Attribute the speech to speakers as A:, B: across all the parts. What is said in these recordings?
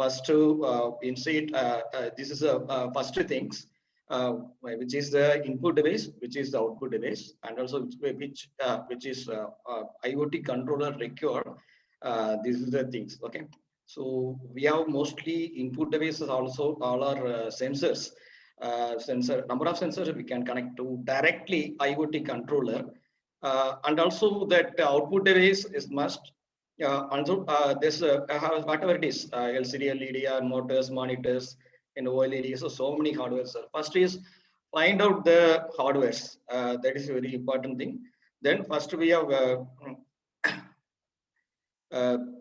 A: first to insert. This is a first things, which is the input device, which is the output device, and also which is IoT controller required. This is the things. Okay. So we have mostly input devices, also all our sensors. Sensor number of sensors we can connect to directly IoT controller, and also that output device is must. Also, this whatever it is, LCD, LED, motors, monitors, and OLED. So many hardware. First is find out the hardwares. That is a very important thing. Then first we have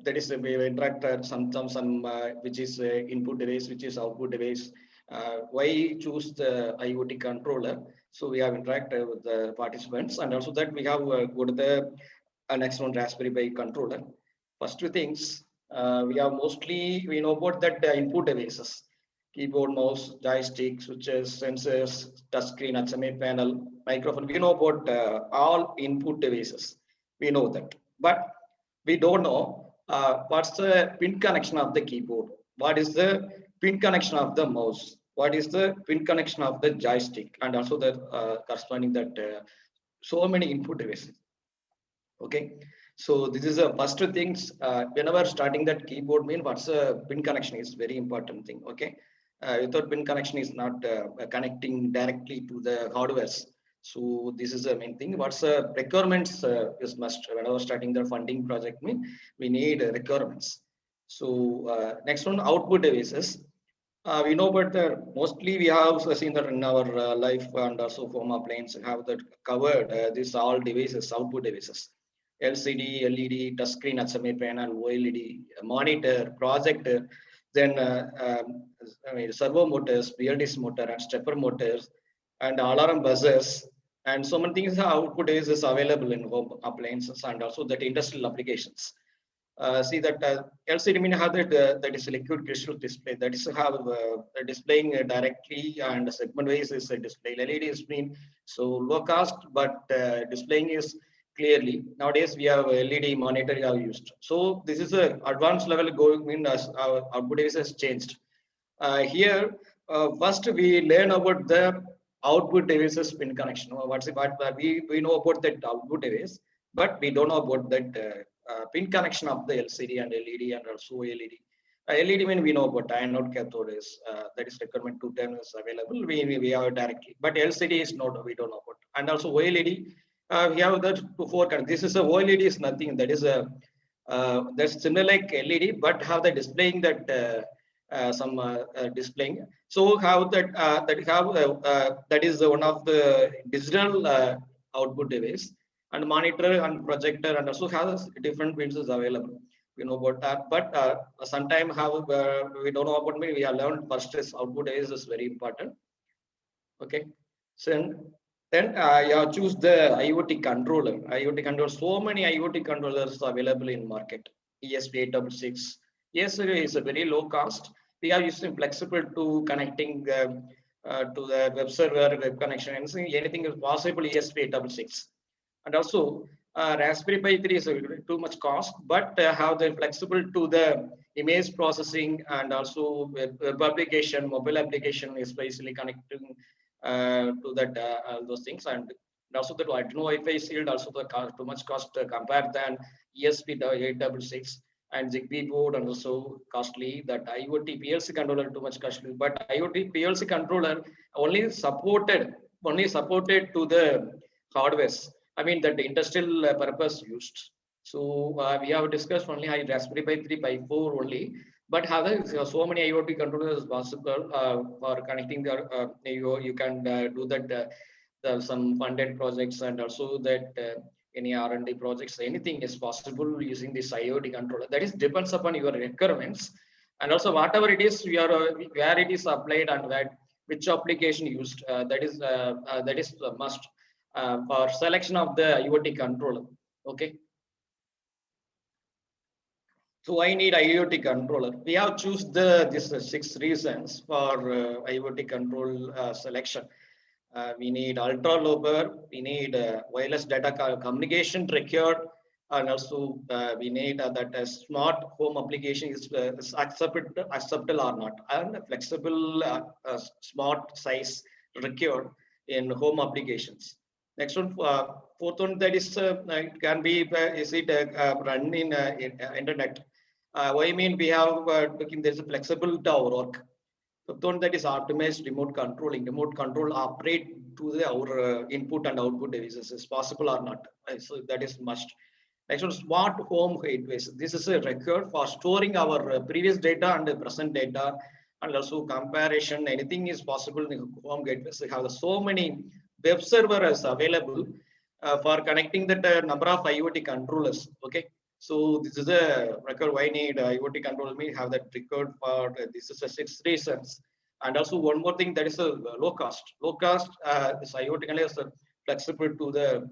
A: that is we interact some which is input device, which is output device. Why choose the IoT controller? So we have interacted with the participants, and also that we have go to the next one, Raspberry Pi controller. First two things, we have mostly we know about that input devices: keyboard, mouse, joystick, switches, sensors, touchscreen, HMI panel, microphone. We know about all input devices. We know that, but we don't know what's the pin connection of the keyboard, what is the pin connection of the mouse, what is the pin connection of the joystick, and also the corresponding that so many input devices. Okay, so this is the first things. Whenever starting that keyboard, mean what's the pin connection is very important thing. Okay, without pin connection is not connecting directly to the hardwares. So this is the main thing. What's the requirements is must whenever starting the funding project, mean we need requirements. So next one, output devices. We know, but mostly we have seen that in our life, and also home appliance have that covered. These all devices, output devices: LCD, LED, touchscreen, HMI panel, OLED, monitor, projector, then I mean, servo motors, BLDC motor, and stepper motors, and alarm buzzers, and so many things. Output devices available in home appliances and also that industrial applications. See that LCD mean have that is liquid crystal display, that is have displaying directly and segment wise is a display. LED is mean so low cost, but displaying is clearly. Nowadays we have LED monitor you have used. So this is a advanced level going, mean as our output device has changed. Here first we learn about the output devices pin connection. What's it? What we know about that output device, but we don't know about that pin connection of the LCD and LED and also LED. LED mean we know about anode cathode is that is requirement 2 times is available. We have directly, but LCD is not, we don't know about. And also OLED, we have that before. This is a OLED is nothing. That is a that's similar like LED, but have the displaying that some displaying. So how that that is one of the digital output device, and monitor and projector, and also has different pins available. We know about that, but sometimes how we don't know about me. We have learned first is output device is very important. Okay, so then you choose the IoT controller. IoT controller, so many IoT controllers available in market. ESP866. Yes, it is a very low cost. We are using flexible to connecting to the web server, web connection, anything is possible. ESP866, and also Raspberry Pi 3 is too much cost, but have the flexible to the image processing, and also web application, mobile application, especially connecting to that those things, and also the Arduino Wi-Fi shield, also the too much cost compared than ESP866, and Zigbee board, and also costly. That IoT PLC controller too much costly, but IoT PLC controller only supported to the hardwares. I mean that industrial purpose used. So we have discussed only high Raspberry Pi 3, Pi 4 only, but have so many IoT controllers possible for connecting the you can do that some funded projects, and also that any R&D projects, anything is possible using this IoT controller. That is depends upon your requirements, and also whatever it is we are where it is applied, and where which application used. That is a must for selection of the IoT controller. Okay. So I need IoT controller. We have choose this 6 reasons for IoT control selection. We need ultra low power. We need wireless data communication required, And also we need that a smart home application is acceptable or not, and a flexible smart size required in home applications. Next one, fourth one, that is it can be is it run in internet. What I mean, we have looking, there's a flexible tower work. Fifth one, that is optimized remote controlling. Remote control operate to the our input and output devices is possible or not. So that is must. Next one, smart home gateways. This is a record for storing our previous data and the present data, and also comparison. Anything is possible in home gateways. We have so many web servers available for connecting that number of IoT controllers. Okay, so this is a record. Why need IoT controller? We have that record for this is a 6 reasons. And also one more thing, that is a low cost. Low cost. This IoT controller is flexible to the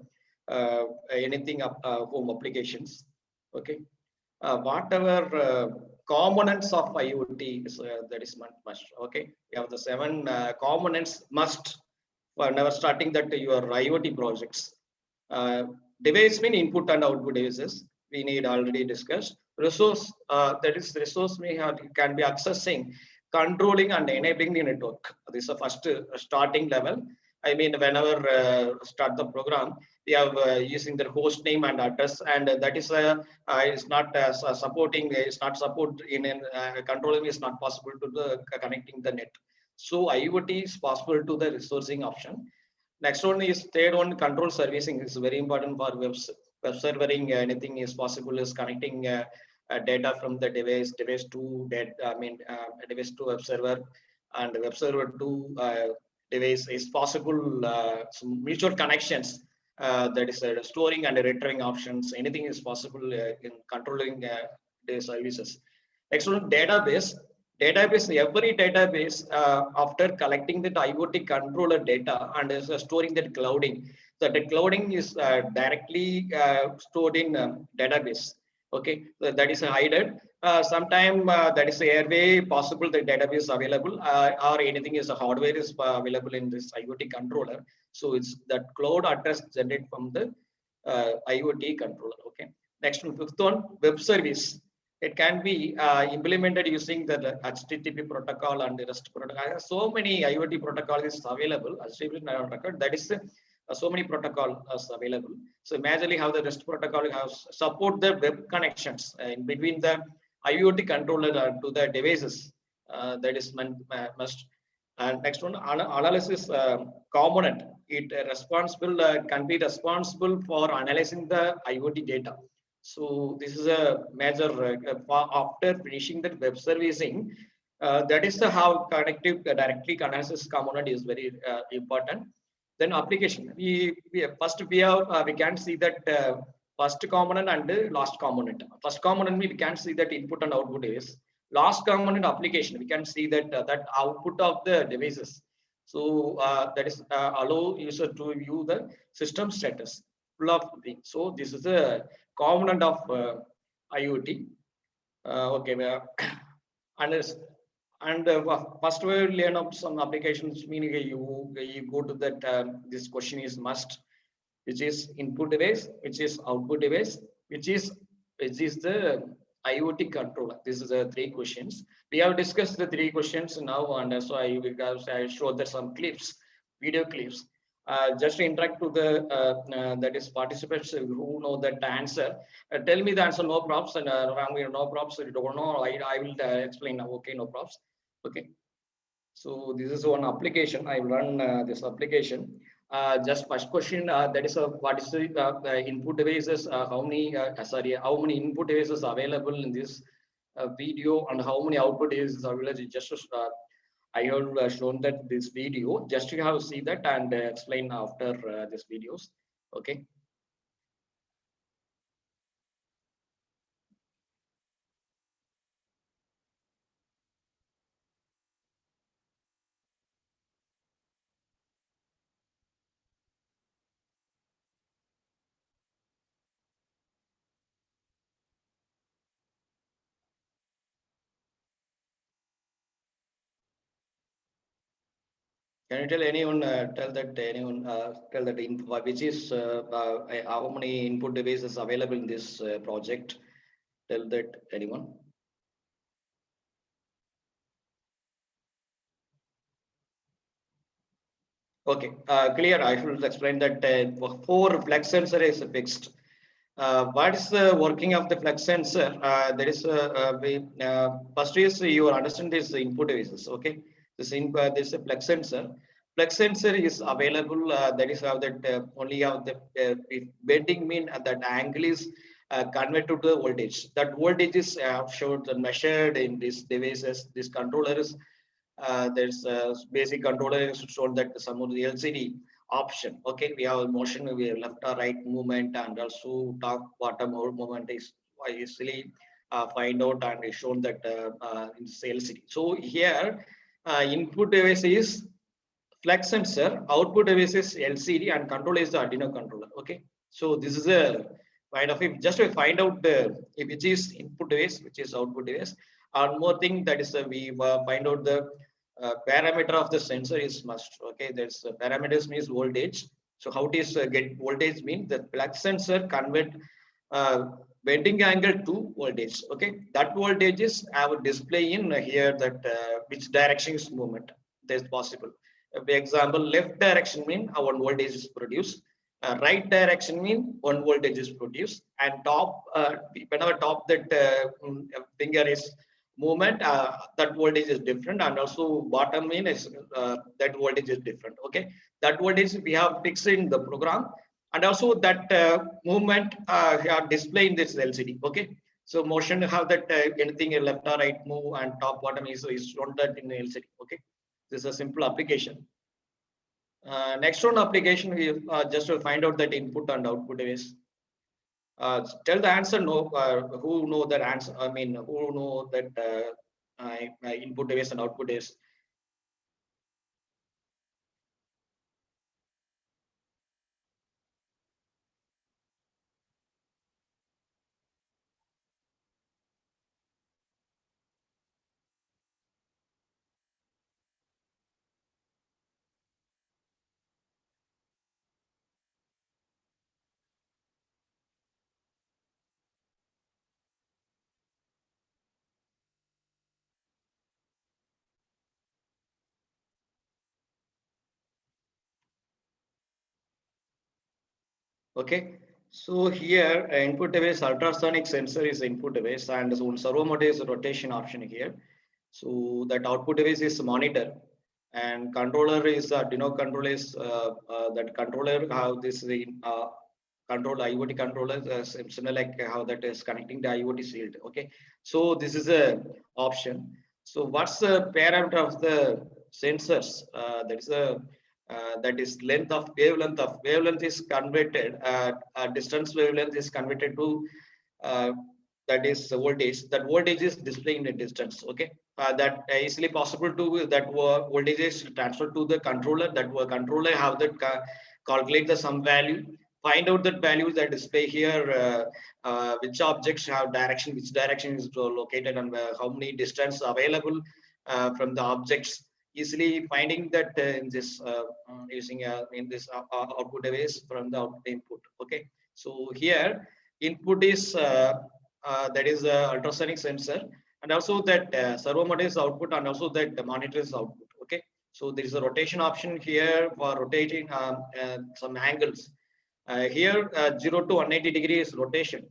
A: anything home applications. Okay, whatever components of IoT is that is must. Okay, we have the 7 components must for never starting that your IoT projects. Uh, Device mean input and output devices. We need already discussed. Resource, that is resource we have can be accessing, controlling and enabling the network. This is the first starting level. I mean, whenever start the program, we have using the host name and address, and that is not supporting. It's not support in controlling is not possible to the connecting the net. So IoT is possible to the resourcing option. Next one is third one, control servicing is very important for web servering. Anything is possible is connecting data from the device to that. I mean, device to web server, and web server to device is possible. Some mutual connections. That is storing and retrieving options. Anything is possible in controlling the services. Next one, database. Every database, after collecting the IoT controller data and is storing that clouding. So the clouding is directly stored in database. Okay, so that is hidden. Sometime that is the airway possible the database available, or anything is a hardware is available in this IoT controller. So it's that cloud address generated from the IoT controller. Okay. Next one, fifth one, web service. It can be implemented using the HTTP protocol and the REST protocol. So many IoT protocols is available. HTTP protocol, that is so many protocol is available. So imagine how the REST protocol has support the web connections in between the IoT controller to the devices. That is must. And next one, analysis component. It responsible can be responsible for analyzing the IoT data. So this is a major after finishing that web servicing. That is the how connective directly analysis component is very important. Then application. We first we can see that first component and last component. First component we can see that input and output is. Last component application we can see that that output of the devices. So that is allow user to view the system status. Full of things. So this is a component of IoT. Okay, and and first we learn of some applications. Meaning you go to that this question is must, which is input device, which is output device, which is the IoT controller. This is the 3 questions. We have discussed the 3 questions now, and so I showed that some clips, video clips. Just to interact to the that is participants who know that answer. Tell me the answer, no props, and no props. You don't know, I will explain now. Okay, no props. Okay. So this is one application. I run this application. Just first question. That is what is the input devices? How many input devices available in this video, and how many output devices available? Just I have shown that this video. Just you have to see that and explain after this videos. Okay. Can you tell anyone, tell that in, which is how many input devices available in this project? Tell that anyone. Okay, clear. I should explain that four flex sensor is fixed. What is the working of the flex sensor? There is first is you understand this input devices. Okay, this is a flex sensor. Flex sensor is available. That is how that only how the if bending mean that angle is converted to the voltage. That voltage is showed and measured in these devices. This controller is there's a basic controller is shown that some of the LCD option. Okay, we have motion, we have left or right movement, and also top bottom or movement is easily find out and is shown that in this LCD. So here input device is flex sensor, output device is LCD, and control is the Arduino controller. Okay, so this is a kind of if just to find out the if which is input device, which is output device. One more thing that is we find out the parameter of the sensor is must. Okay, there's parameters means voltage. So how it is get voltage mean the flex sensor convert uh, bending angle to voltage. Okay, that voltage is I would display in here that which direction is movement. There's possible. For example, left direction mean one voltage is produced. Right direction mean one voltage is produced, and top whenever top that finger is movement, that voltage is different, and also bottom mean is that voltage is different. Okay, that voltage we have fixed in the program, and also that movement are displayed in this LCD. Okay, so motion have that anything left or right move, and top bottom is shown that in the LCD. Okay, this is a simple application. Next one application, we just to find out that input and output device. Tell the answer no. Who know that answer? I mean, who know that input device and output device? Okay. So here input device ultrasonic sensor is input device, and so servo motor is rotation option here. So that output device is monitor, and controller is Arduino controller is that controller how this control IoT controller similar like how that is connecting the IoT shield. Okay, so this is a option. So what's the parameter of the sensors? That is a that is length of wavelength is converted distance wavelength is converted to uh, that is voltage. That voltage is displaying the distance. Okay, that easily possible to that voltage is transferred to the controller. That controller have that calculate the some value, find out that values that display here, which objects have direction, which direction is located, and how many distance available from the objects, easily finding that in this using in this output device from the output input. Okay, so here input is that is ultrasonic sensor, and also that servo motor is output, and also that the monitor is output. Okay, so there is a rotation option here for rotating some angles. Here 0 to 180 degrees rotation.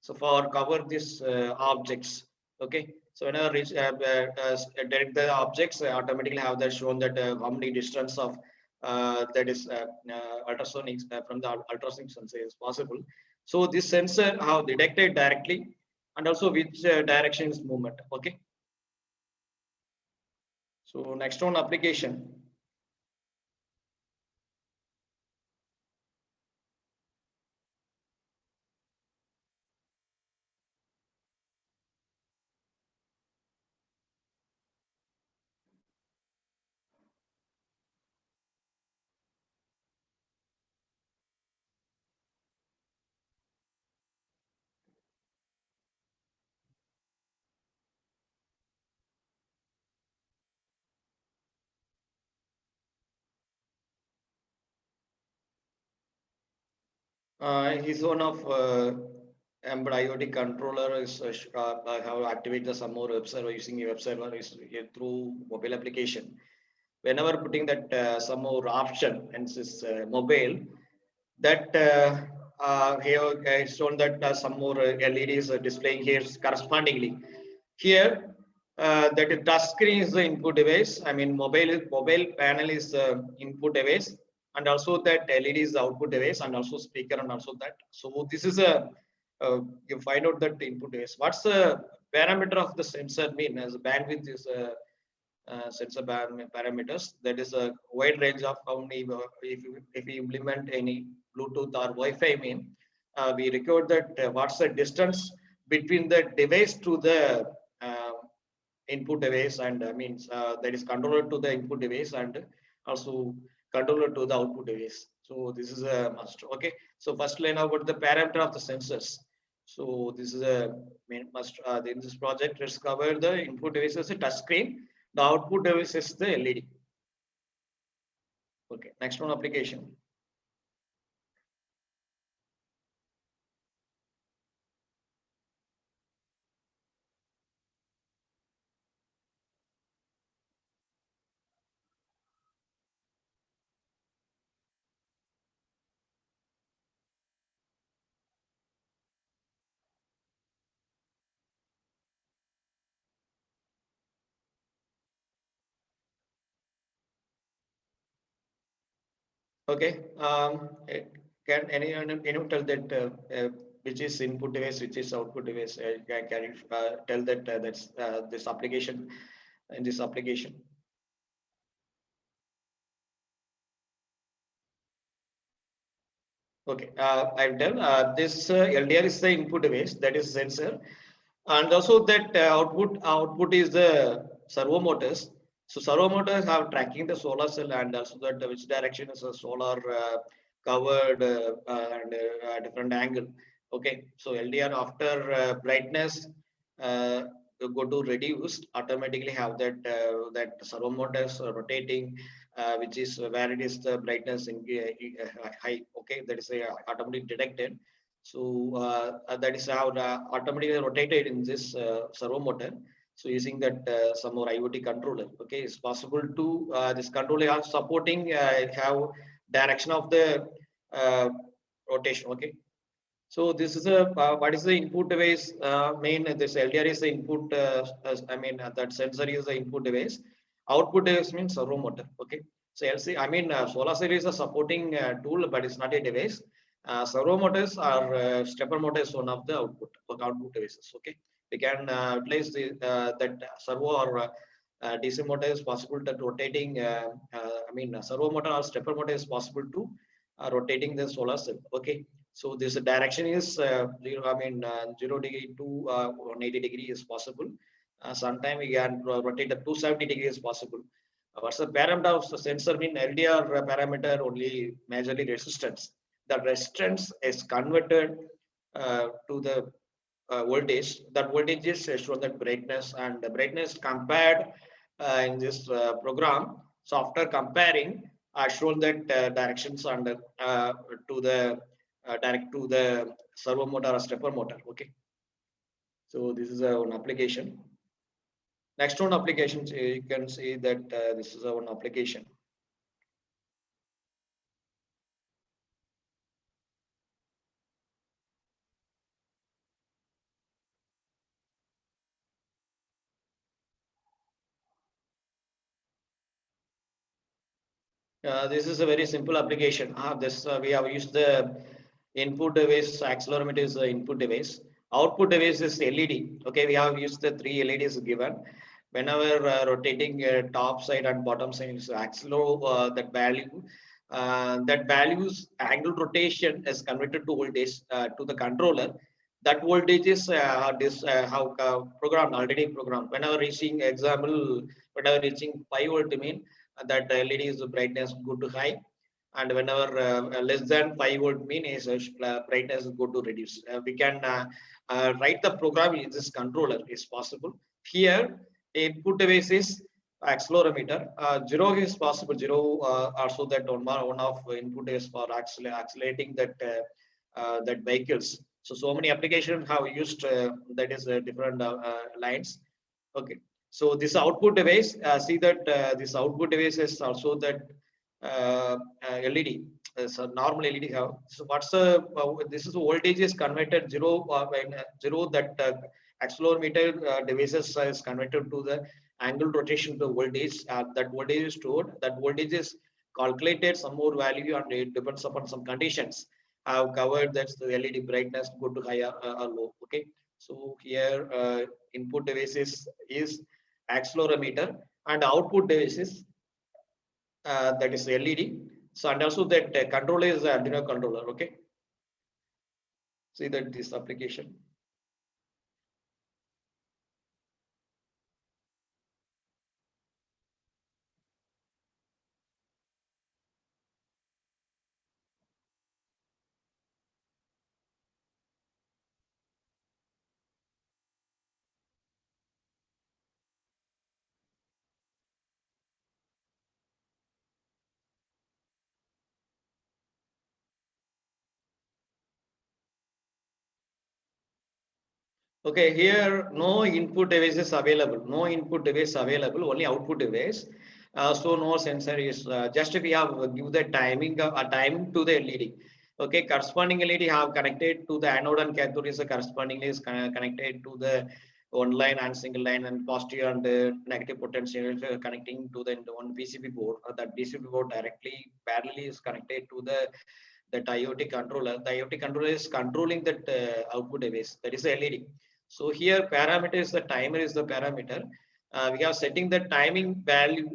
A: So for cover these objects. Okay, so whenever reach direct the objects, automatically have that shown that how many distance of that is ultrasonic from the ultrasonic sensor is possible. So this sensor have detected directly, and also which direction is movement. Okay, so next one application. He's one of embedded IoT controller is have activated some more web server using a web server is through mobile application. Whenever putting that some more option and this mobile, that here it's shown that some more LEDs are displaying here correspondingly. Here, that touch screen is the input device. I mean, mobile panel is input device, and also that LED is the output device, and also speaker, and also that. So this is a you find out that input device. What's the parameter of the sensor mean? As bandwidth is sensor parameters. That is a wide range of how many. If you implement any Bluetooth or Wi-Fi mean, we record that what's the distance between the device to the uh, input device and means that is controller to the input device and also controller to the output device. So this is a must. Okay. So first line about the parameter of the sensors. So this is a main must in this project. Let's cover the input device as a touch screen. The output device is the LED. Okay. Next one application. Okay. Can anyone tell that which is input device, which is output device? Can you tell that that's this application in this application? Okay. I've done this LDR is the input device that is sensor, and also that output is the servo motors. So servo motors have tracking the solar cell and also that which direction is a solar covered and different angle. Okay, so LDR after brightness uh, go to reduced automatically have that that servo motors rotating which is where it is the brightness in high. Okay, that is automatically detected. So that is how automatically rotated in this servo motor. So using that some more IoT controller, okay, it's possible to this controller are supporting have direction of the rotation. Okay, so this is a what is the input device? Main this LDR is the input. I mean that sensor is the input device. Output device means servo motor. Okay. So LC, I mean solar cell is a supporting tool, but it's not a device. Servo motors are stepper motors one of the output devices. Okay. We can place the that servo or DC motor is possible to rotating. I mean servo motor or stepper motor is possible to rotating the solar cell. Okay. So this direction is zero. I mean 0 degree to 180 degree is possible. Sometime we can rotate the 270 degree is possible. What's the parameter of the sensor? Mean LDR parameter only majorly resistance. The resistance is converted to the voltage. That voltage is shown that brightness and the brightness compared in this program. So after comparing, I shown that directions and to the direct to the servo motor or stepper motor. Okay, so this is one application. Next one application, you can see that this is one application. This is a very simple application. This we have used the input device, accelerometer is the input device. Output device is LED. Okay, we have used the three LEDs given. Whenever rotating top side and bottom side is accelo, that value's angle rotation is converted to voltage to the controller. That voltage is this how programmed already programmed. Whenever reaching example, whenever reaching 5 volt mean that LED is the brightness go to high, and whenever less than 5 volt mean is brightness go to reduce. We can write the program in this controller is possible. Here input device is accelerometer. Zero is possible. Zero also that one of input is for accelerating that that vehicles. So many applications have used that is different lines. Okay. So this output device, see that this output device is also that LED. So normal LED have. So what's the this is voltage is converted zero when zero that accelerometer devices is converted to the angle rotation to voltage. That voltage is stored. That voltage is calculated some more value and it depends upon some conditions. Have covered that's the LED brightness go to higher or low. Okay. So here input devices is accelerometer and output devices that is LED. So and also that controller is Arduino controller. Okay, see that this application. Okay, here no input device is available. No input device available. Only output device. So no sensor is just we have give the timing a time to the LED. Okay, corresponding LED have connected to the anode and cathode is correspondingly is connected to the one line and single line and positive and negative potential connecting to the one PCB board. That PCB board directly parallelly is connected to the that IoT controller. The IoT controller is controlling that output device. That is the LED. So here parameter is the timer is the parameter. We are setting the timing value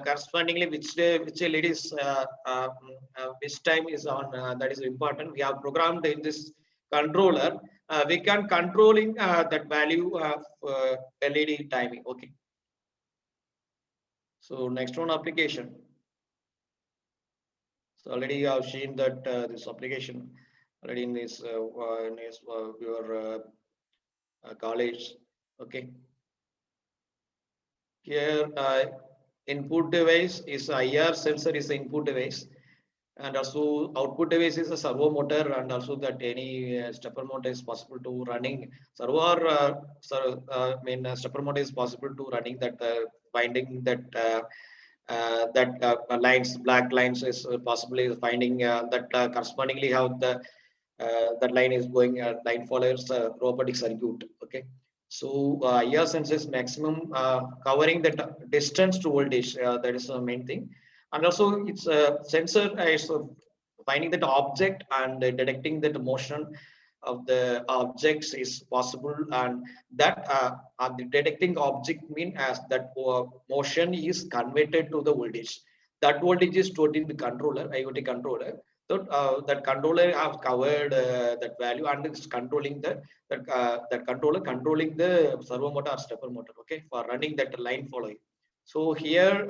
A: correspondingly which LED is which time is on. That is important. We have programmed in this controller. We can controlling that value of LED timing. Okay. So next one application. So already I've seen that this application already in your college. Okay. Here input device is IR sensor is the input device and also output device is a servo motor and also that any stepper motor is possible to running servo or stepper motor is possible to running that binding that lines black lines is possibly finding that correspondingly how the that line is going line follows robotic circuit. Okay. So IR senses maximum covering the distance to voltage. That is the main thing, and also it's a sensor is finding that object and detecting that motion of the objects is possible, and that the detecting object mean as that motion is converted to the voltage. That voltage is stored in the controller, IoT controller. So that controller have covered that value and it's controlling that controller controlling the servo motor or stepper motor. Okay, for running that line following. So here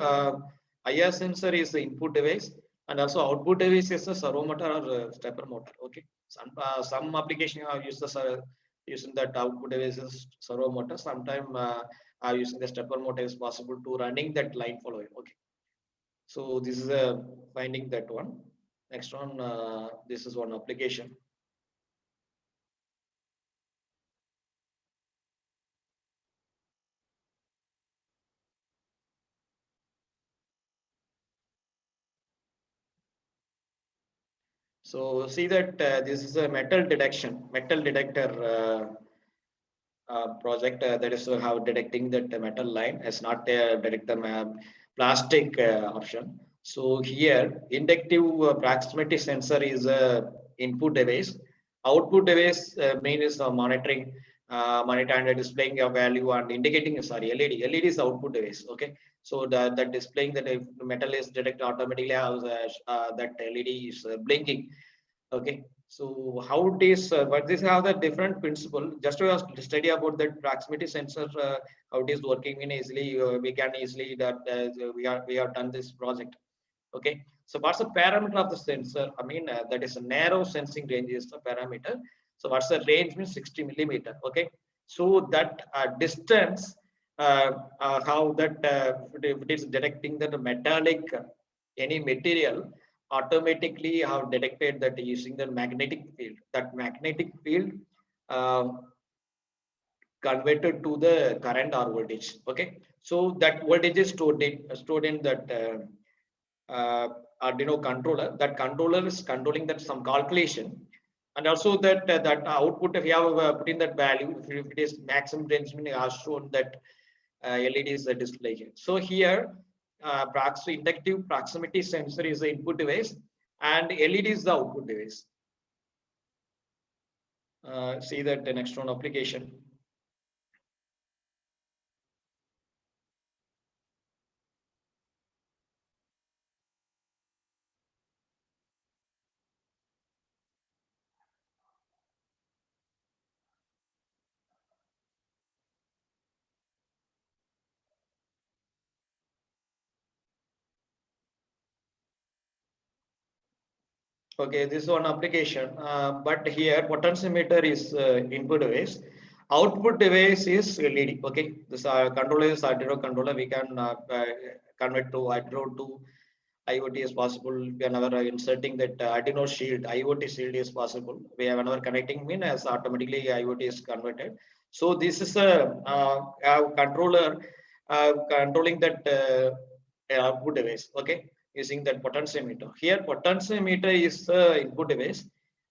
A: IR sensor is the input device and also output device is the servo motor or stepper motor. Okay, some application are used the using that output device is servo motor. Sometimes are using the stepper motor is possible to running that line following. Okay, so this is a finding that one. Next one, this is one application. So see that this is a metal detector project that is how detecting that metal line as not a detector plastic option. So here inductive proximity sensor is a input device. Output device main is monitoring monitor and displaying a value and indicating sorry LED. LED is output device. Okay. So that displaying that if metal is detected automatically how that LED is blinking. Okay, so how it is, but this have the different principle. Just to study about that proximity sensor, how it is working in easily, we can easily that we have done this project. Okay, so what's the parameter of the sensor? I mean, that is a narrow sensing range is the parameter. So what's the range means 60 millimeter. Okay, so that distance, how that if it is detecting that metallic any material automatically have detected that using the magnetic field. That magnetic field converted to the current or voltage. Okay, so that voltage is stored in that Arduino controller. That controller is controlling that some calculation, and also that that output, if you have put in that value, if it is maximum range, meaning has shown that LED is the display here. So here, inductive proximity sensor is the input device, and LED is the output device. See that the next one application. Okay, this is one application, but here potentiometer is input device. Output device is LED. Okay, this controller is Arduino controller. We can convert to Arduino to IoT is possible whenever inserting that Arduino shield, IoT shield is possible. Whenever connecting mean as automatically IoT is converted. So this is a controller controlling that output device. Okay, using that potentiometer. Here potentiometer is the input device,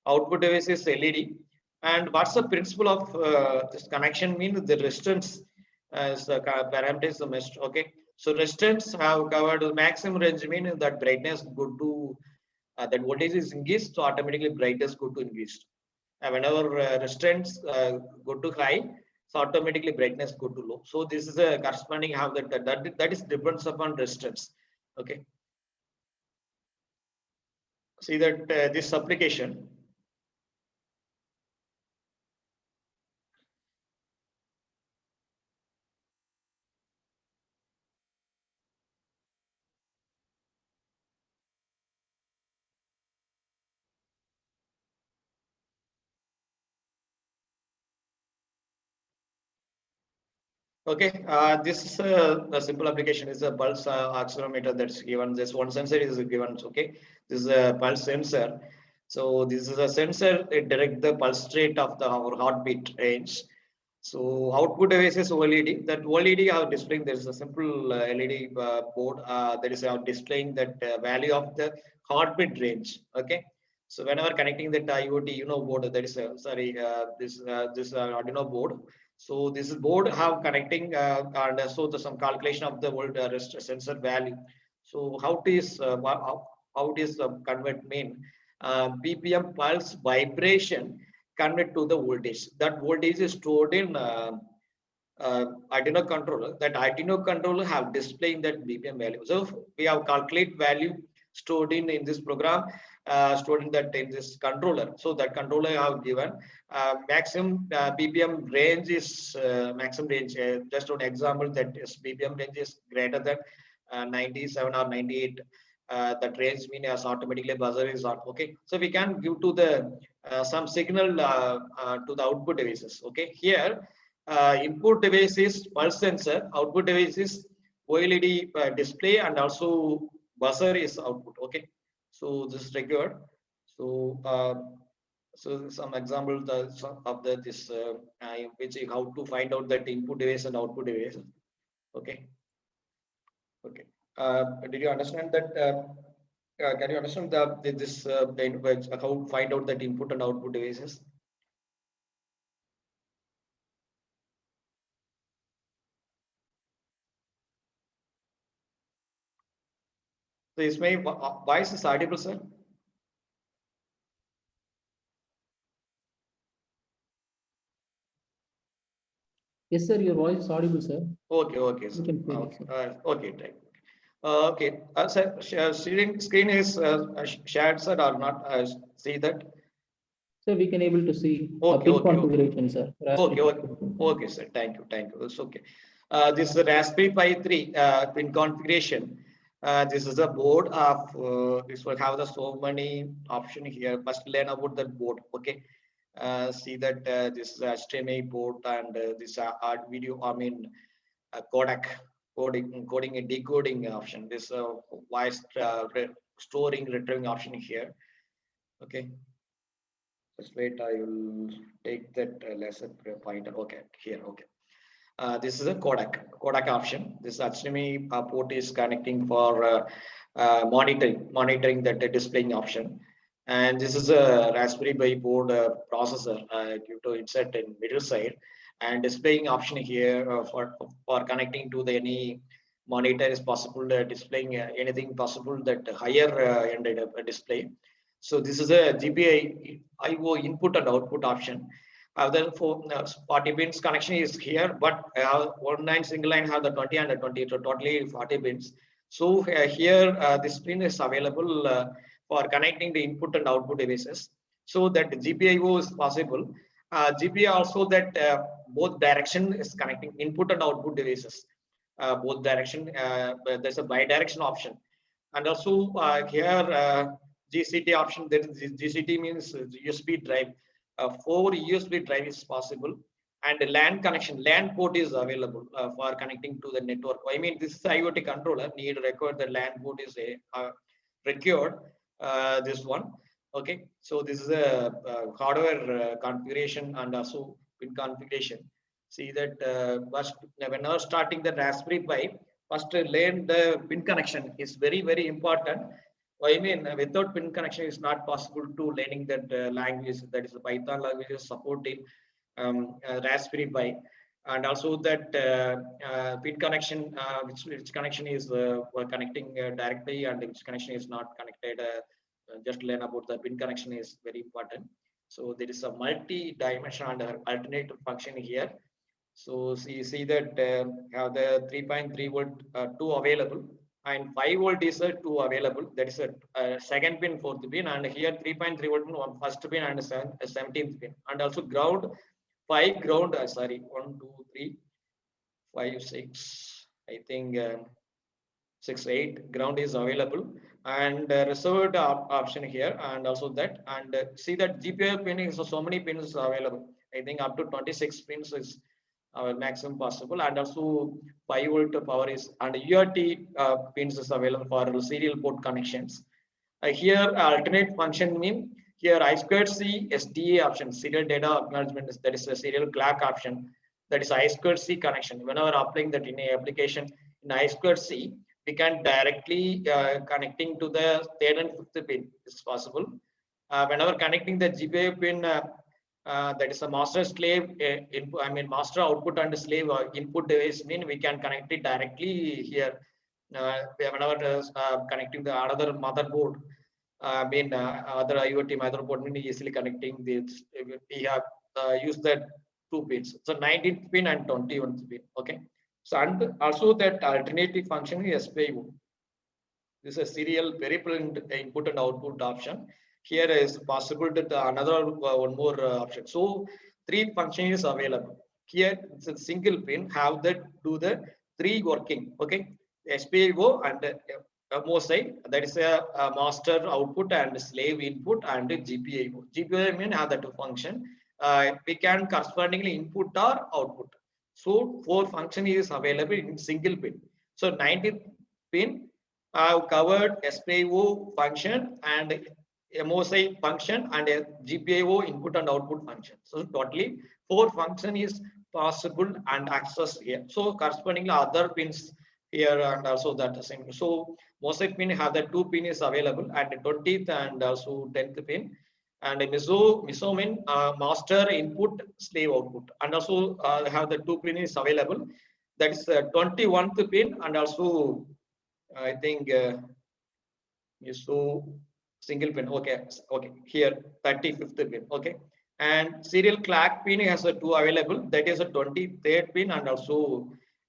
A: output device is LED. And what's the principle of this connection mean? The resistance as the parameters the mesh. Okay, so resistance have covered the maximum range, mean that brightness go to that voltage is increased, so automatically brightness go to increased. And whenever resistance go to high, so automatically brightness go to low. So this is a corresponding how that is depends upon resistance. Okay, see that this application. Okay, this is a simple application. Is a pulse accelerometer that's given. This one sensor is given. Okay, this is a pulse sensor. So this is a sensor. It direct the pulse rate of the our heartbeat range. So output device is OLED. That OLED are displaying. There is a simple LED board that is displaying that value of the heartbeat range. Okay. So whenever connecting that IoT, board, that is this Arduino board. So this board have connecting and so the some calculation of the volt sensor value. So how it is how it is convert mean BPM pulse vibration convert to the voltage. That voltage is stored in Arduino controller. That Arduino controller have displaying that BPM value. So we have calculate value stored in this program, stored in this controller. So that controller have given maximum BPM range is maximum range. Just an example that is BPM range is greater than 97 or 98. That range mean as automatically buzzer is on. Okay, so we can give to the some signal to the output devices. Okay, here input device is pulse sensor, output device is OLED display, and also buzzer is output. Okay, so this is required. So so some example of the this which is how to find out that input device and output device. Okay, okay. Did you understand that? Can you understand this how to find out that input and output devices? So is my voice is audible, sir?
B: Yes, sir, your voice is audible, sir.
A: Okay, okay, sir.
B: You can play
A: Okay,
B: it, sir.
A: okay, right. Okay, sir, screen is shared, sir, or not? See that?
B: So we can able to see a
A: Okay,
B: pin
A: okay, okay.
B: configuration, sir.
A: Okay,
B: Raspberry
A: okay,
B: Pi.
A: okay, sir. Thank you. It's okay. This is a Raspberry Pi 3 pin configuration. This is a board of this will have the so many option here. First learn about that board. Okay. See that this is HDMI board and this art video. I mean codec coding and decoding option. This voice storing, retrieving option here. Okay. Just wait, I will take that lesson pointer. Okay, here. Okay. This is a codec option. This HDMI port is connecting for monitoring that displaying option. And this is a Raspberry Pi board processor due to insert in middle side, and displaying option here for connecting to the any monitor is possible, displaying anything possible that higher ended display. So this is a GPI IO input and output option. Therefore, 40 pins connection is here, but one line single line have the 20 and the 20, so totally 40 pins. So here this pin is available for connecting the input and output devices, so that GPIO is possible. GPI also that both direction is connecting input and output devices. Both direction, there's a bi-direction option, and also here GCT option. There is GCT means USB drive. 4 USB drive is possible, and the LAN connection, LAN port is available for connecting to the network. I mean, this is IoT controller need record the LAN port is required. This one, okay. So this is a hardware configuration and also pin configuration. See that first when I was starting the Raspberry Pi, first learn the pin connection is very important. I mean, without pin connection, it's not possible to learning that language, that is the Python language is supported Raspberry Pi, and also that pin connection, which connection is connecting directly and which connection is not connected. Just learn about the pin connection is very important. So there is a multi-dimension and alternative function here. So see that have the 3.3 volt 2 available, and 5 volt is a 2 available. That is a second pin, fourth pin, and here 3.3 volt one first pin and 17th pin, and also ground 5 ground. Sorry, 1, 2, 3, 5, 6. I think 6, 8 ground is available, and reserved option here, and also that, and see that GPIO pin is so many pins available. I think up to 26 pins is our maximum possible, and also 5 volt power is, and UART pins is available for serial port connections. Here alternate function mean here I2C SDA option, serial data acknowledgement, that is a serial clock option, that is I2C connection. Whenever applying that in a application in I2C, we can directly connecting to the third and fifth pin is possible. Whenever connecting the GPIO pin, that is a master slave input, I mean master output and slave input device, mean we can connect it directly here. Whenever connecting the another motherboard, other IoT motherboard, mean easily connecting this. We have used that 2 pins, so 19th pin and 21th pin. Okay. So and also that alternative function is SPIO. This is a serial peripheral input and output option. Here is possible that another one more option. So 3 function is available. Here it's a single pin have that do the 3 working. Okay, SPIO and MOSI, that is a master output and slave input, and GPIO. GPIO mean have that function. We can correspondingly input or output. So 4 function is available in single pin. So 19th pin have covered SPIO function and MOSI function and a GPIO input and output function. So totally 4 function is possible and access here. So correspondingly other pins here and also that same. So MOSI pin have the 2 pin is available, and 20th and also 10th pin, and MISO mean master input slave output, and also have the 2 pin is available. That is 21th pin, and also I think MISO single pin. Okay, here 35th pin. Okay, and serial clock pin has a 2 available, that is a 23rd pin and also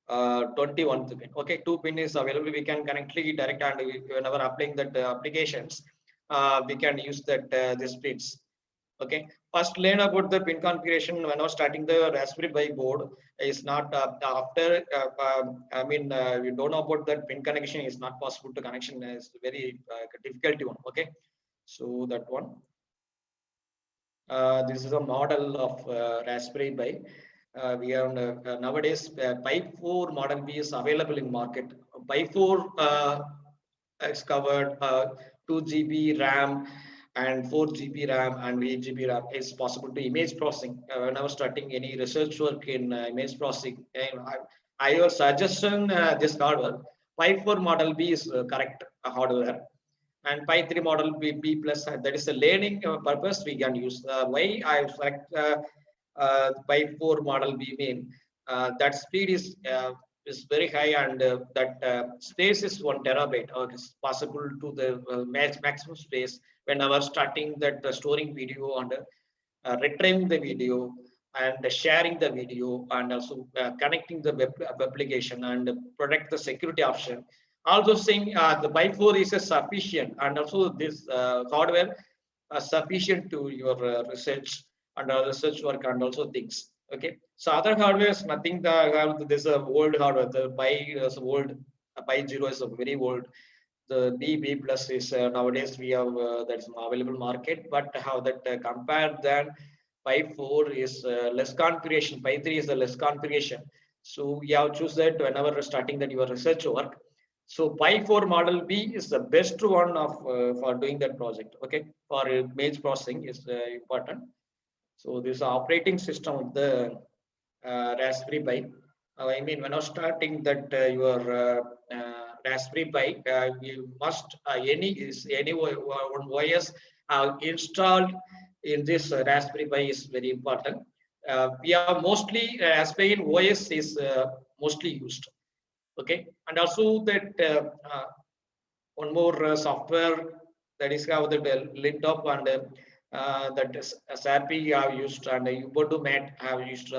A: 21th pin. Okay, 2 pin is available, we can connect direct, and whenever applying that applications we can use that this pins. Okay, first learn about the pin configuration when I was starting the Raspberry Pi board is not after we don't know about that pin connection is not possible to connection, is very difficult one. Okay, so that one, this is a model of Raspberry Pi. We are nowadays Pi 4 Model B is available in market. Pi 4 is covered 2 GB RAM and 4 GB RAM and 8 GB RAM is possible to image processing. When I was starting any research work in image processing, and I your suggestion this hardware Pi 4 Model B is correct hardware, and Pi 3 Model B plus that is a learning purpose we can use. Why I select Pi 4 Model B mean that speed is very high, and that space is 1 terabyte, or it's possible to the maximum space whenever starting that storing video and retrieving the video and sharing the video, and also connecting the web application and protect the security option. All those things, the Pi 4 is a sufficient, and also this hardware sufficient to your research and research work and also things. Okay, so other hardware is nothing. This old hardware. The Pi is old. Pi 0 is a very old. The B plus is nowadays we have that's available market, but how that compared then Pi 4 is less configuration. Pi 3 is the less configuration. So you have choose that whenever starting that your research work. So Pi 4 Model B is the best one of for doing that project. Okay, for image processing is important. So this operating system of the Raspberry Pi. I mean, when I was starting that your Raspberry Pi, you must any one OS installed in this Raspberry Pi is very important. We are mostly Raspberry OS is mostly used. Okay, and also that one more software that is how the Lintop and that is SAP have used, and Ubuntu Mat have used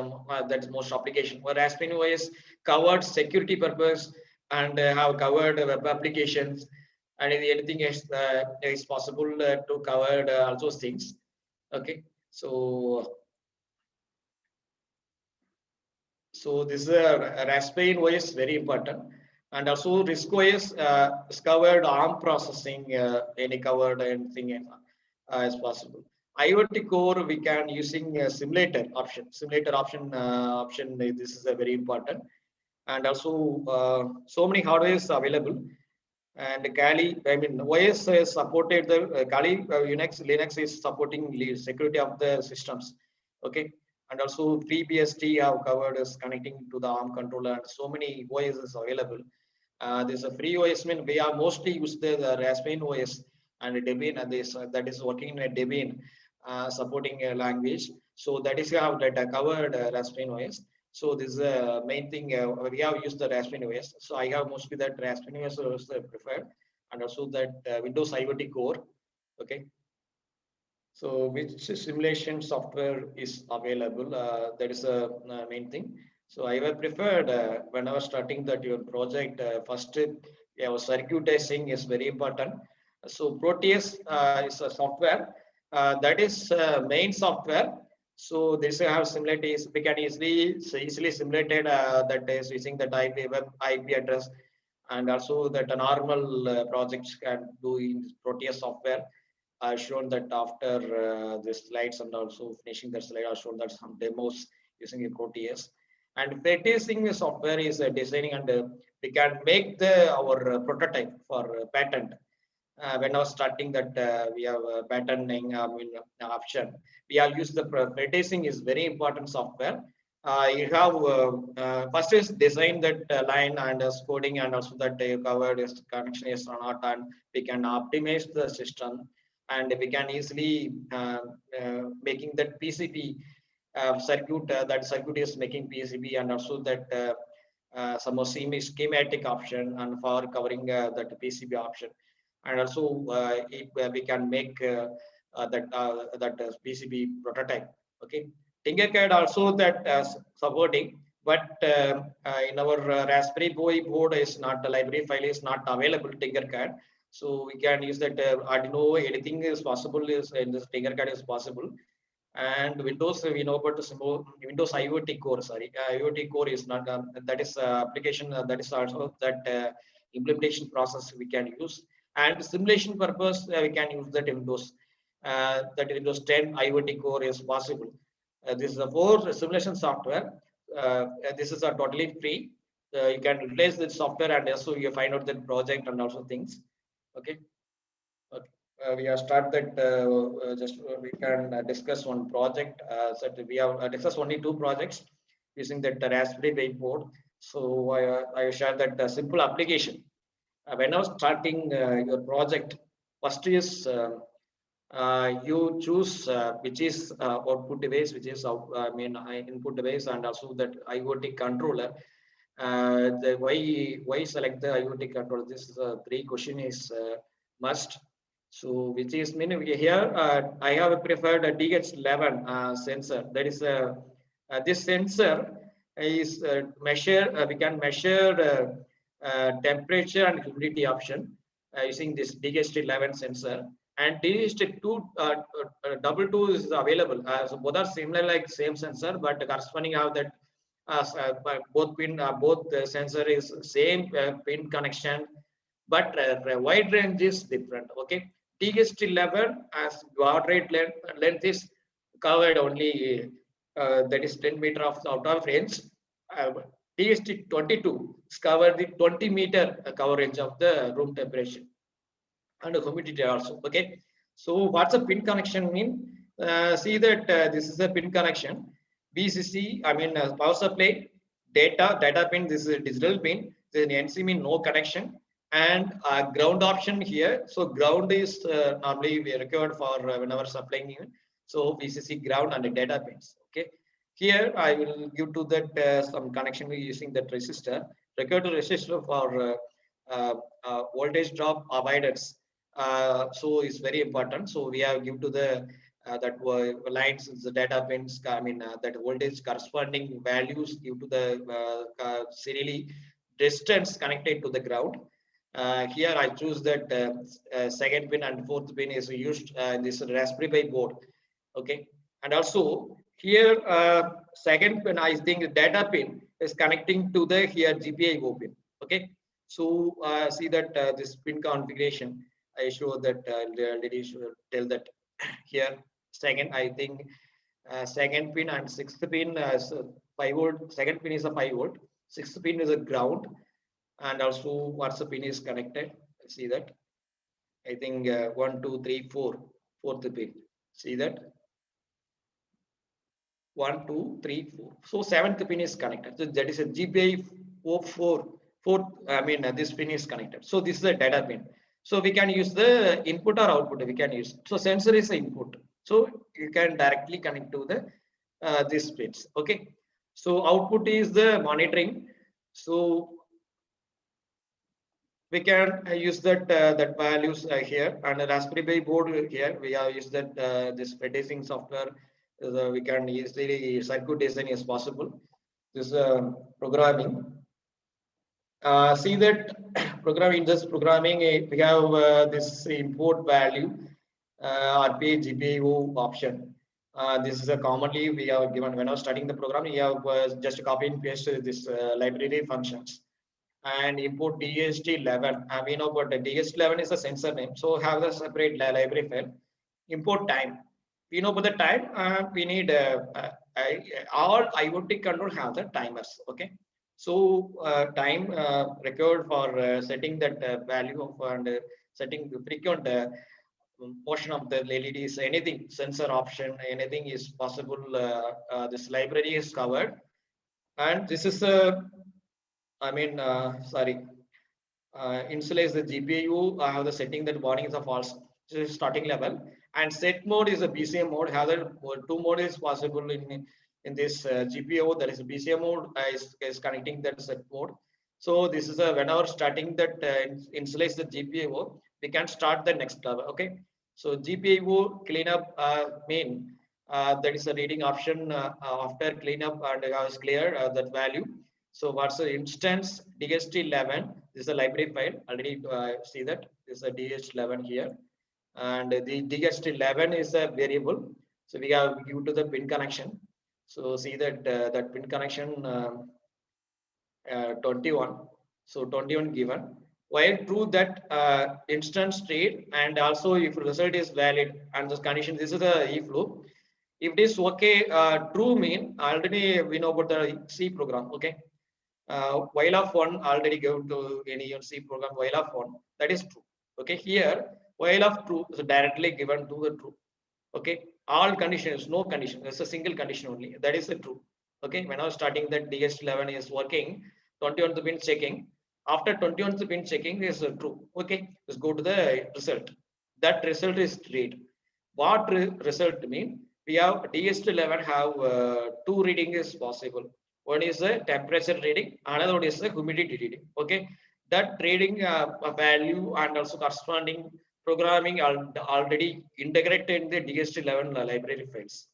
A: that's most application. Whereas OS covered security purpose and have covered web applications, and if anything is possible to cover all those things. Okay, so this Raspberry OS very important, and also RISC OS is covered ARM processing, any covered anything as possible. IoT core we can using a simulator option. Simulator option. This is a very important, and also so many hardware is available. And Kali, I mean, OS is supported the Kali Unix, Linux is supporting security of the systems. Okay, and also FreeBSD have covered is connecting to the ARM controller. And so many OS is available. There's a free OS. Mean we are mostly use the Raspberry OS and Debian, and this that is working in a Debian supporting a language. So that is how that covered Raspberry OS. So this is the main thing. We have used the Raspberry OS. So I have mostly that Raspberry OS was preferred, and also that Windows IoT Core. Okay. So which simulation software is available? That is the main thing. So I have preferred when I was starting that your project first. Yeah, circuit testing is very important. So Proteus is a software that is main software. So this have similarities. We can easily simulated that is using the IP address, and also that a normal projects can do in Proteus software. I've shown that after the slides, and also finishing the slide, I've shown that some demos using a Proteus. And practicing software is designing, and we can make our prototype for patent. When I was starting that, we have patenting option. We have used the practicing is very important software. You have first is design that line and coding, and also that you covered is connection is or not, and we can optimize the system, and we can easily making that PCB circuit. That circuit is making PCB, and also that some schematic option, and for covering that PCB option, and also we can make that PCB prototype. Okay, Tinkercad also that supporting, but in our Raspberry Pi board is not, the library file is not available Tinkercad. So we can use that Arduino. Anything is possible is in this Tinkercad is possible. And Windows we know about the Windows IoT Core. Sorry, IoT Core is not that is application that is also that implementation process we can use. And simulation purpose we can use that Windows that Windows 10 IoT Core is possible. This is a 4 simulation software. This is a totally free. You can utilize the software and also you find out the project and also things. Okay. Okay. We have started just we can discuss one project. So that we have discussed only 2 projects using that Raspberry Pi board. So I share that simple application. When I was starting your project, first is you choose which is output device, which is input device, and also that IoT controller. Why select the IoT controller? This is 3 question is must. So which is meaning here I have preferred a DH11 sensor. That is this sensor is measure. We can measure temperature and humidity option using this DH11 sensor. And DH2 double 2 is available. So both are similar like same sensor, but corresponding have that both the sensor is same pin connection, but wide range is different. Okay, DH11 as baud rate length is covered only that is 10 meter of out of range. DHT22 is covered the 20 meter coverage of the room temperature and humidity also. Okay, so what's a pin connection mean? See that this is a pin connection. VCC, I mean power supply, data pin. This is a digital pin. Then NC mean no connection, and ground option here. So ground is normally we required for whenever supplying even. So VCC ground and the data pins. Okay, here I will give to that some connection using that resistor. Required resistor for voltage drop avoidance. So it's very important. So we have give to the that lines the data pins. I mean that voltage corresponding values due to the serially distance connected to the ground. Here I choose that second pin and fourth pin is used in this Raspberry Pi board. Okay, and also here second pin I think data pin is connecting to the here GPIO pin. Okay, so see that this pin configuration. I show that already tell that here second I think second pin and sixth pin is 5 volt. Second pin is a 5 volt. Sixth pin is a ground, and also what's the pin is connected. See that I think 1, 2, 3, 4. Fourth pin. See that 1, 2, 3, 4. So seventh pin is connected. So that is a GPI 4. Fourth, I mean this pin is connected. So this is a data pin. So we can use the input or output. We can use. So sensor is the input. So you can directly connect to the this pins. Okay. So output is the monitoring. So we can use that that values here, and the Raspberry Pi board here. We have used that this predicing software. We can easily circuit design is possible. This programming. See that programming, just programming, we have this import value RPA GPIO option. This is a commonly we have given when I was studying the program. We have just copy and paste this library functions and import DHT11. We know about the DHT11 is a sensor name, so have the separate library file. Import time. We know about the time. We need all IoT control have the timers. Okay. So time required for setting that value of and setting the frequent portion of the LEDs, anything sensor option, anything is possible. This library is covered, and this is a sorry. Initialize the GPU. I have the setting that warning is a false. This is starting level, and set mode is a BCM mode. Other 2 mode is possible in this GPU. That is a BCM mode is connecting that set mode. So this is a whenever starting that initialize the GPU, we can start the next level. Okay. So GPU cleanup that is a reading option after cleanup and I was clear that value. So what's the instance DHT11? This is a library file. Already see that this is a DHT11 here, and the DHT11 is a variable. So we have give to the pin connection. So see that that pin connection 21. So 21 given. While true that instance state, and also if result is valid and this condition, this is a if loop. If it is okay, true mean already we know about the C program. Okay, while of one already go to any C program while of one, that is true. Okay, here while of true is directly given to the true. Okay, all conditions, no condition, there's a single condition only, that is the true. Okay, when I was starting that DS11 is working, 21th pin checking, after 21st pin checking is true. Okay, let's go to the result. That result is read. What result mean? We have DS11 have two reading is possible. One is the temperature reading, another one is the humidity reading. Okay, that reading value and also corresponding programming already integrated in the DS11 library files.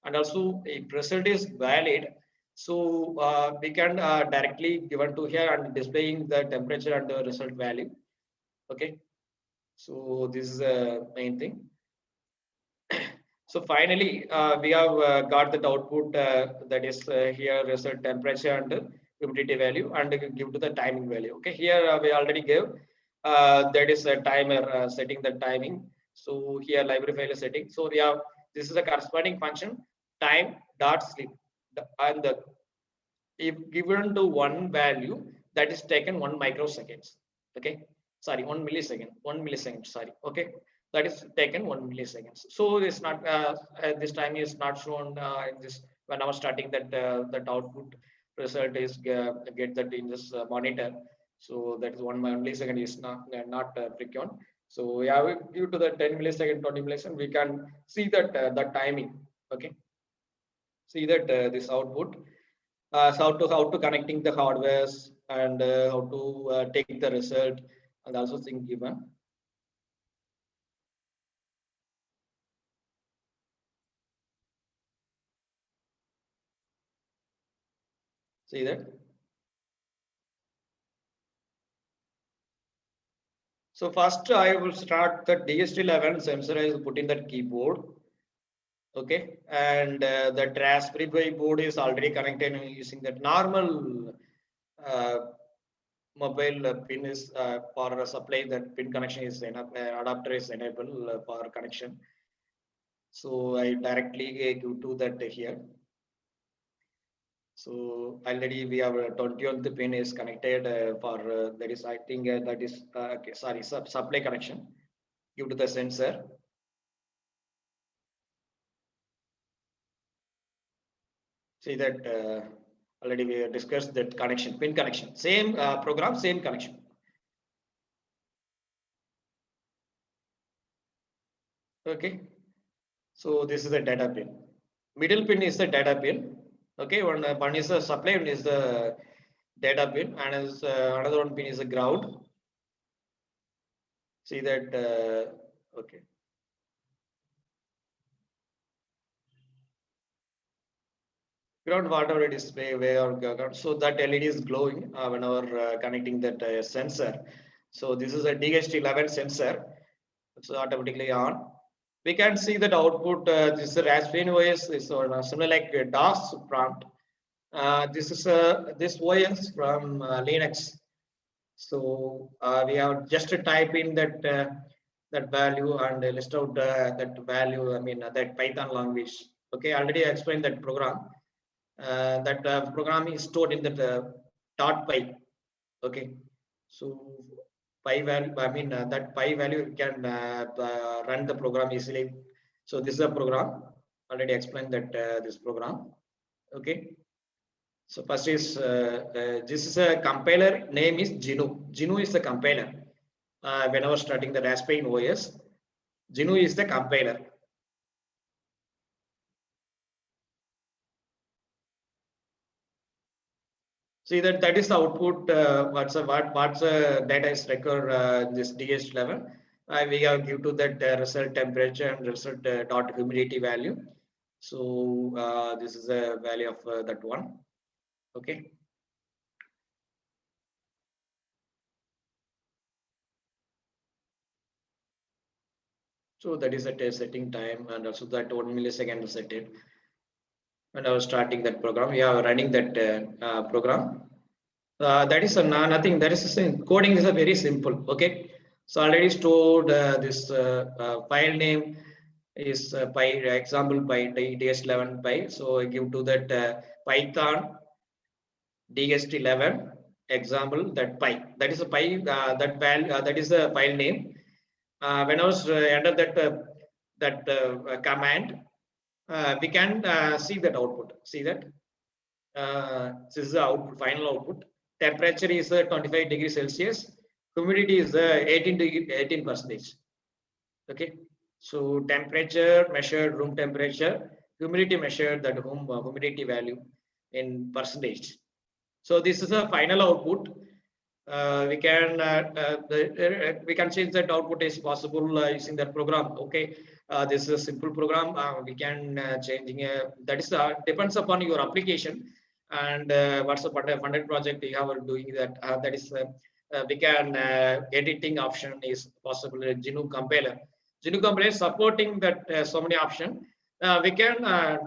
A: And also if result is valid, so we can directly given to here and displaying the temperature and the result value. Okay, so this is the main thing. So finally, we have got that output that is here result temperature and humidity value and give to the timing value. Okay, here we already gave that is a timer setting the timing. So here library file is setting. So we have this is a corresponding function time dot sleep, and the if given to one value that is taken 1 microseconds. Okay, sorry, 1 millisecond. Sorry. Okay, that is taken 1 milliseconds. So this not this time is not shown in this when I was starting that that output result is get that in this monitor. So that is 1 millisecond is not frequent. So we have due to the 10 millisecond, 20 millisecond, we can see that the timing. Okay, see that this output. So how to connecting the hardwares and how to take the result and also thing given. See that. So first I will start the DS11 sensor is put in that keyboard. Okay, and the Raspberry Pi board is already connected using that normal mobile pin is for supply that pin connection is adapter is enabled for connection. So I directly go to that here. So already we have 20th pin is connected for that is I think that is okay, sorry supply connection due to the sensor. See that already we have discussed that connection, pin connection, same program, same connection. Okay, so this is the data pin. Middle pin is the data pin. Okay, one is the supply, one is the data pin, and is another one pin is the ground. See that okay. Ground whatever display where so that LED is glowing whenever connecting that sensor. So this is a DHT11 sensor. It's automatically on. We can see that output. This is a Raspberry OS is similar like DOS prompt. This is this OS from Linux. So we have just to type in that that value and list out that value. I mean that Python language. Okay, already I explained that program. That program is stored in that .py. Okay, so pi value. I mean that pi value can run the program easily. So this is a program. Already explained that this program. Okay. So first is this is a compiler name is GNU. GNU is the compiler. When I was starting the Raspberry OS, GNU is the compiler. See that is the output. What's the data is record this DS11. We have give to that result temperature and result dot humidity value. So this is the value of that one. Okay. So that is at a setting time and also that 1 millisecond set it. When I was starting that program, we are running that program. That is nothing. That is coding is a very simple. Okay, so already stored this file name is Py, example Py DS11 Py. So I give to that Python DST11 example that Py. That is a Py, that file, that is a file name. When I was enter that command, we can see that output. See that this is the output, final output. Temperature is 25 degrees Celsius. Humidity is 18%. Okay. So temperature measured room temperature, humidity measured that humidity value in percentage. So this is a final output. We can change that output is possible using that program. Okay, this is a simple program. We can changing that is depends upon your application and what's the funded project you have doing that. That is we can editing option is possible. GNU compiler. GNU compiler supporting that so many option. We can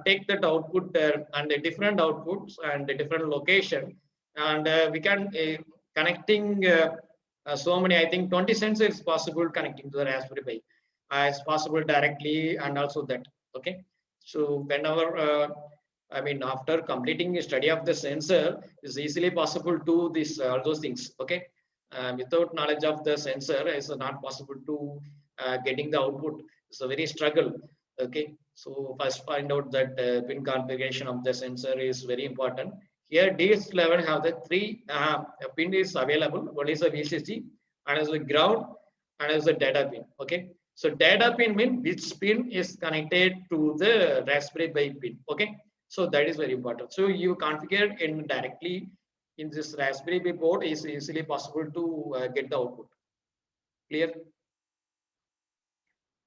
A: take that output and the different outputs and the different location, and we can connecting so many, I think 20 sensors is possible connecting to the Raspberry Pi. It's possible directly and also that. Okay. So whenever, I mean, after completing a study of the sensor, is easily possible to this all those things. Okay. Without knowledge of the sensor, it's not possible to getting the output. It's a very struggle. Okay. So first find out that pin configuration of the sensor is very important. Here DS11 have the three pin is available. One is a VCC, and is the ground, and is the data pin. Okay. So data pin means which pin is connected to the Raspberry Pi pin. Okay. So that is very important. So you configure in directly in this Raspberry Pi board is easily possible to get the output. Clear?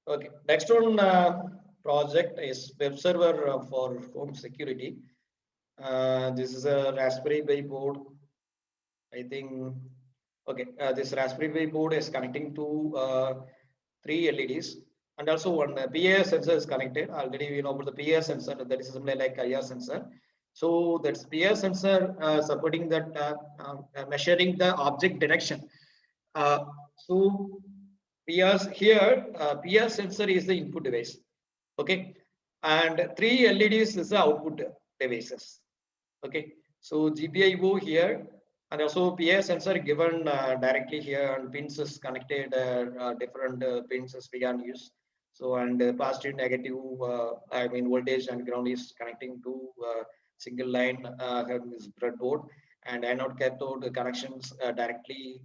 A: Okay. Next one project is web server for home security. This is a Raspberry Pi board. I think, okay, this Raspberry Pi board is connecting to 3 LEDs, and also one PIR sensor is connected. Already we know about the PIR sensor, that is similar like IR sensor. So that's PIR sensor supporting that measuring the object direction. So PIR here, PIR sensor is the input device. Okay, and 3 LEDs is the output devices. Okay, so GPIO here, and also PIR sensor given directly here, and pins is connected, different pins is we can use. So and positive, negative, I mean voltage and ground is connecting to single line is breadboard, and anode cathode connections directly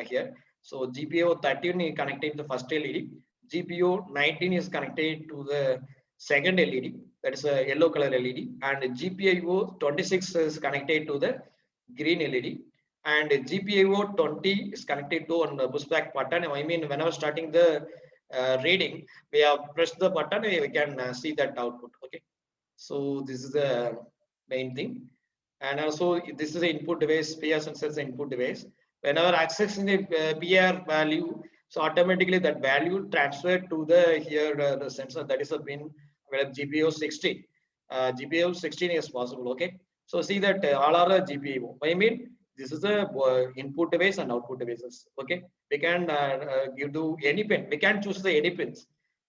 A: here. So GPIO 13 is connected to the first LED. GPIO 19 is connected to the second LED, that is a yellow color LED, and GPIO 26 is connected to the green LED, and GPIO 20 is connected to on the pushback button. I mean, whenever starting the reading, we have pressed the button, we can see that output. Okay, so this is the main thing, and also this is the input device. PIR sensor is the input device. Whenever accessing the PIR value, so automatically that value transferred to the here the sensor, that is a pin where GPIO 16. GPIO 16 is possible. Okay, so see that all are GPIO. I mean, this is the input device and output devices. Okay, we can give to any pin. We can choose the any pins.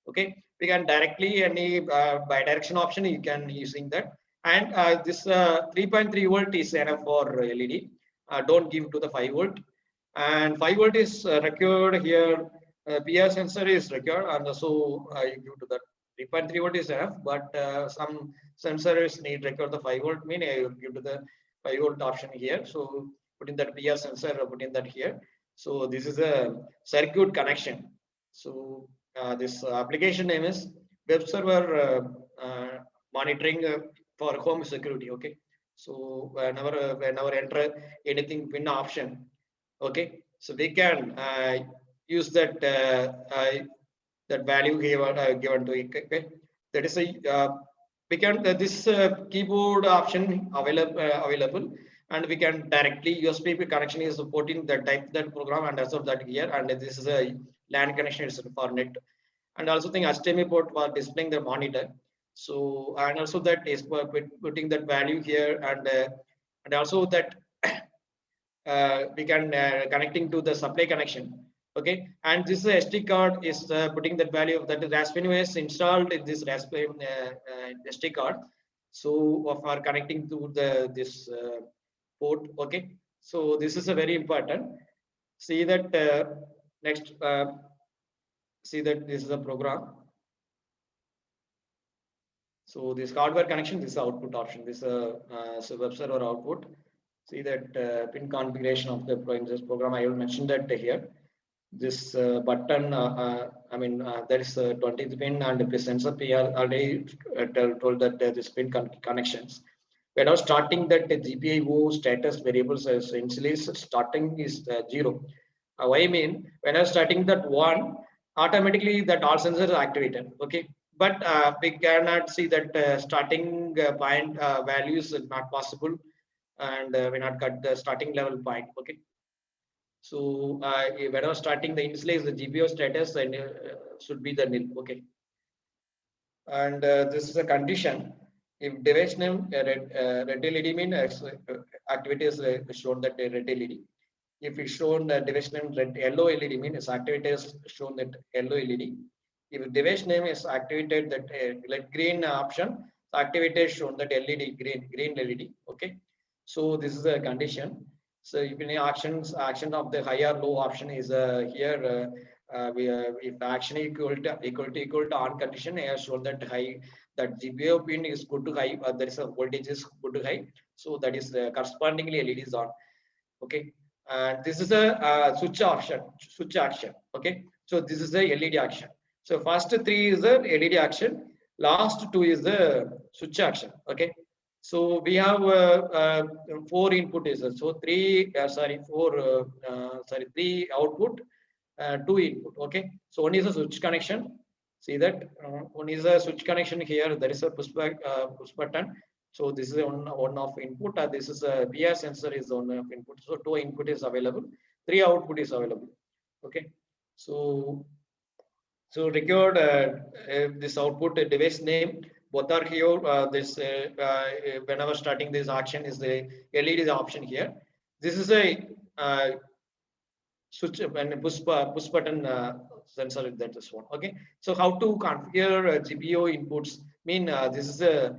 A: Okay, we can directly any bidirection option you can using that. And this 3.3 volt is enough for LED. Don't give to the 5 volt, and 5 volt is required here. PIR sensor is required, and so you give to that 3.3 volt is enough, but some sensors need record the 5 volt, mean I will give to the 5 volt option here. So put in that PIR sensor, put in that here. So this is a circuit connection. So this application name is web server monitoring for home security. Okay, so whenever enter anything pin option, okay, so we can use that that value given to it. Okay, that is a we can this keyboard option available, and we can directly USB connection is supporting the type that program, and also that here, and this is a LAN connection is for net, and also think HDMI port for displaying the monitor. So and also that is putting that value here, and also that we can connecting to the supply connection. Okay, and this SD card is putting that value of that Raspberry OS installed in this Raspberry SD card. So for connecting to this port. Okay, so this is a very important. See that next. See that this is a program. So this hardware connection, this is output option. This so web server output. See that pin configuration of the this program. I will mention that here. This button, I mean, there is a 20th pin and the sensor P already told that this pin connections. When I was starting that GPIO status variables as initially starting is 0. Why I mean, when I was starting that 1, automatically that all sensors are activated. Okay, but we cannot see that starting point values is not possible, and we not cut the starting level point. Okay, so when I was starting the initialize the GPO status and should be the nil. Okay, and this is a condition. If device name red LED mean activity is shown that red LED. If it's shown that device name red yellow LED mean is activity is shown that yellow LED. If device name is activated that like green option, activated shown that LED green LED. Okay, so this is a condition. So if any action of the higher low option is here. If action equal to on condition, I have shown that high that GPIO pin is good to high. There is a voltage is good to high. So that is correspondingly LED is on. Okay, and this is a switch action. Okay, so this is a LED action. So first 3 is the LED action. Last 2 is the switch action. Okay. So we have 4 input is so 3 3 output, 2 input. Okay, so one is a switch connection. See that one is a switch connection here. There is a push button. So this is one of input. This is a PIR sensor is one of input. So 2 input is available. 3 output is available. Okay, so record this output device name. Both are here. This whenever starting this action is the LED option here. This is a switch and push button sensor that is one. Okay, so how to configure GPIO inputs? Mean this is a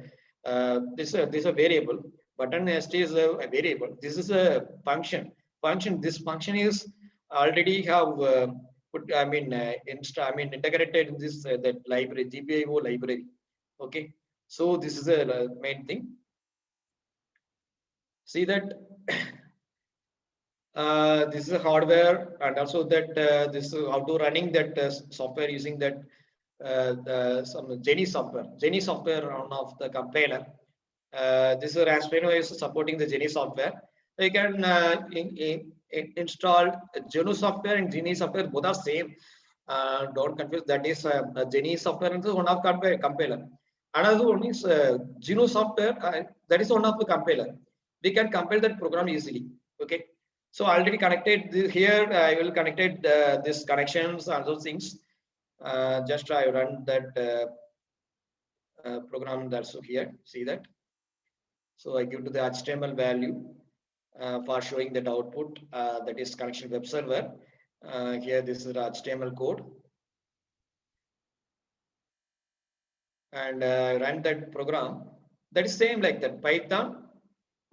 A: variable. Button ST is a variable. This is a function. This function is already have put. I mean integrated in this that library GPIO library. Okay, so this is the main thing. See that. This is a hardware, and also that this is how to running that software using that some Jenny software. Jenny software one of the compiler. This is Raspberry is supporting the Jenny software. You can install Genu software and Jenny software, both are same. Don't confuse. That is Jenny software and one of compiler. Another one is Genu software. That is one of the compiler. We can compile that program easily. Okay. So already connected here. I will connected this connections and those things. Just I run that program that's here. See that. So I give to the HTML value for showing that output. That is connection web server. Here this is the HTML code, and run that program. That is same like that Python.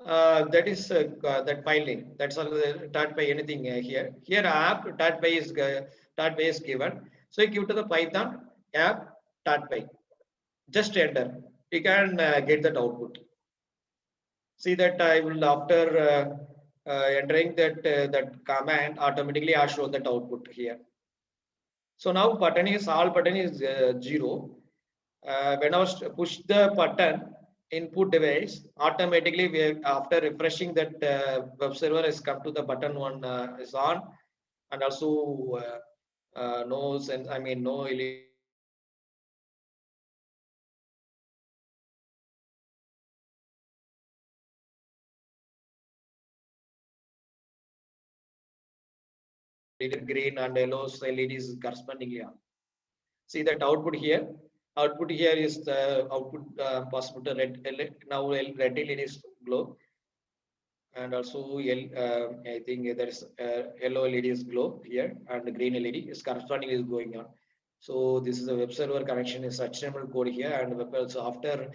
A: That is that file name. That's all taught by anything here. Here app taught by is given. So you give to the Python app taught by. Just enter. You can get that output. See that I will after entering that command automatically I show that output here. So now button is 0. When I was push the button input device, automatically after refreshing that web server has come to the button one is on, and also no sense. I mean no LED green and yellow LEDs correspondingly on. See that output here. Output here is the output possible to red. Now red LED is glow. And also, I think there is yellow LED is glow here, and the green LED is corresponding is going on. So this is a web server connection is HTML code here, and so after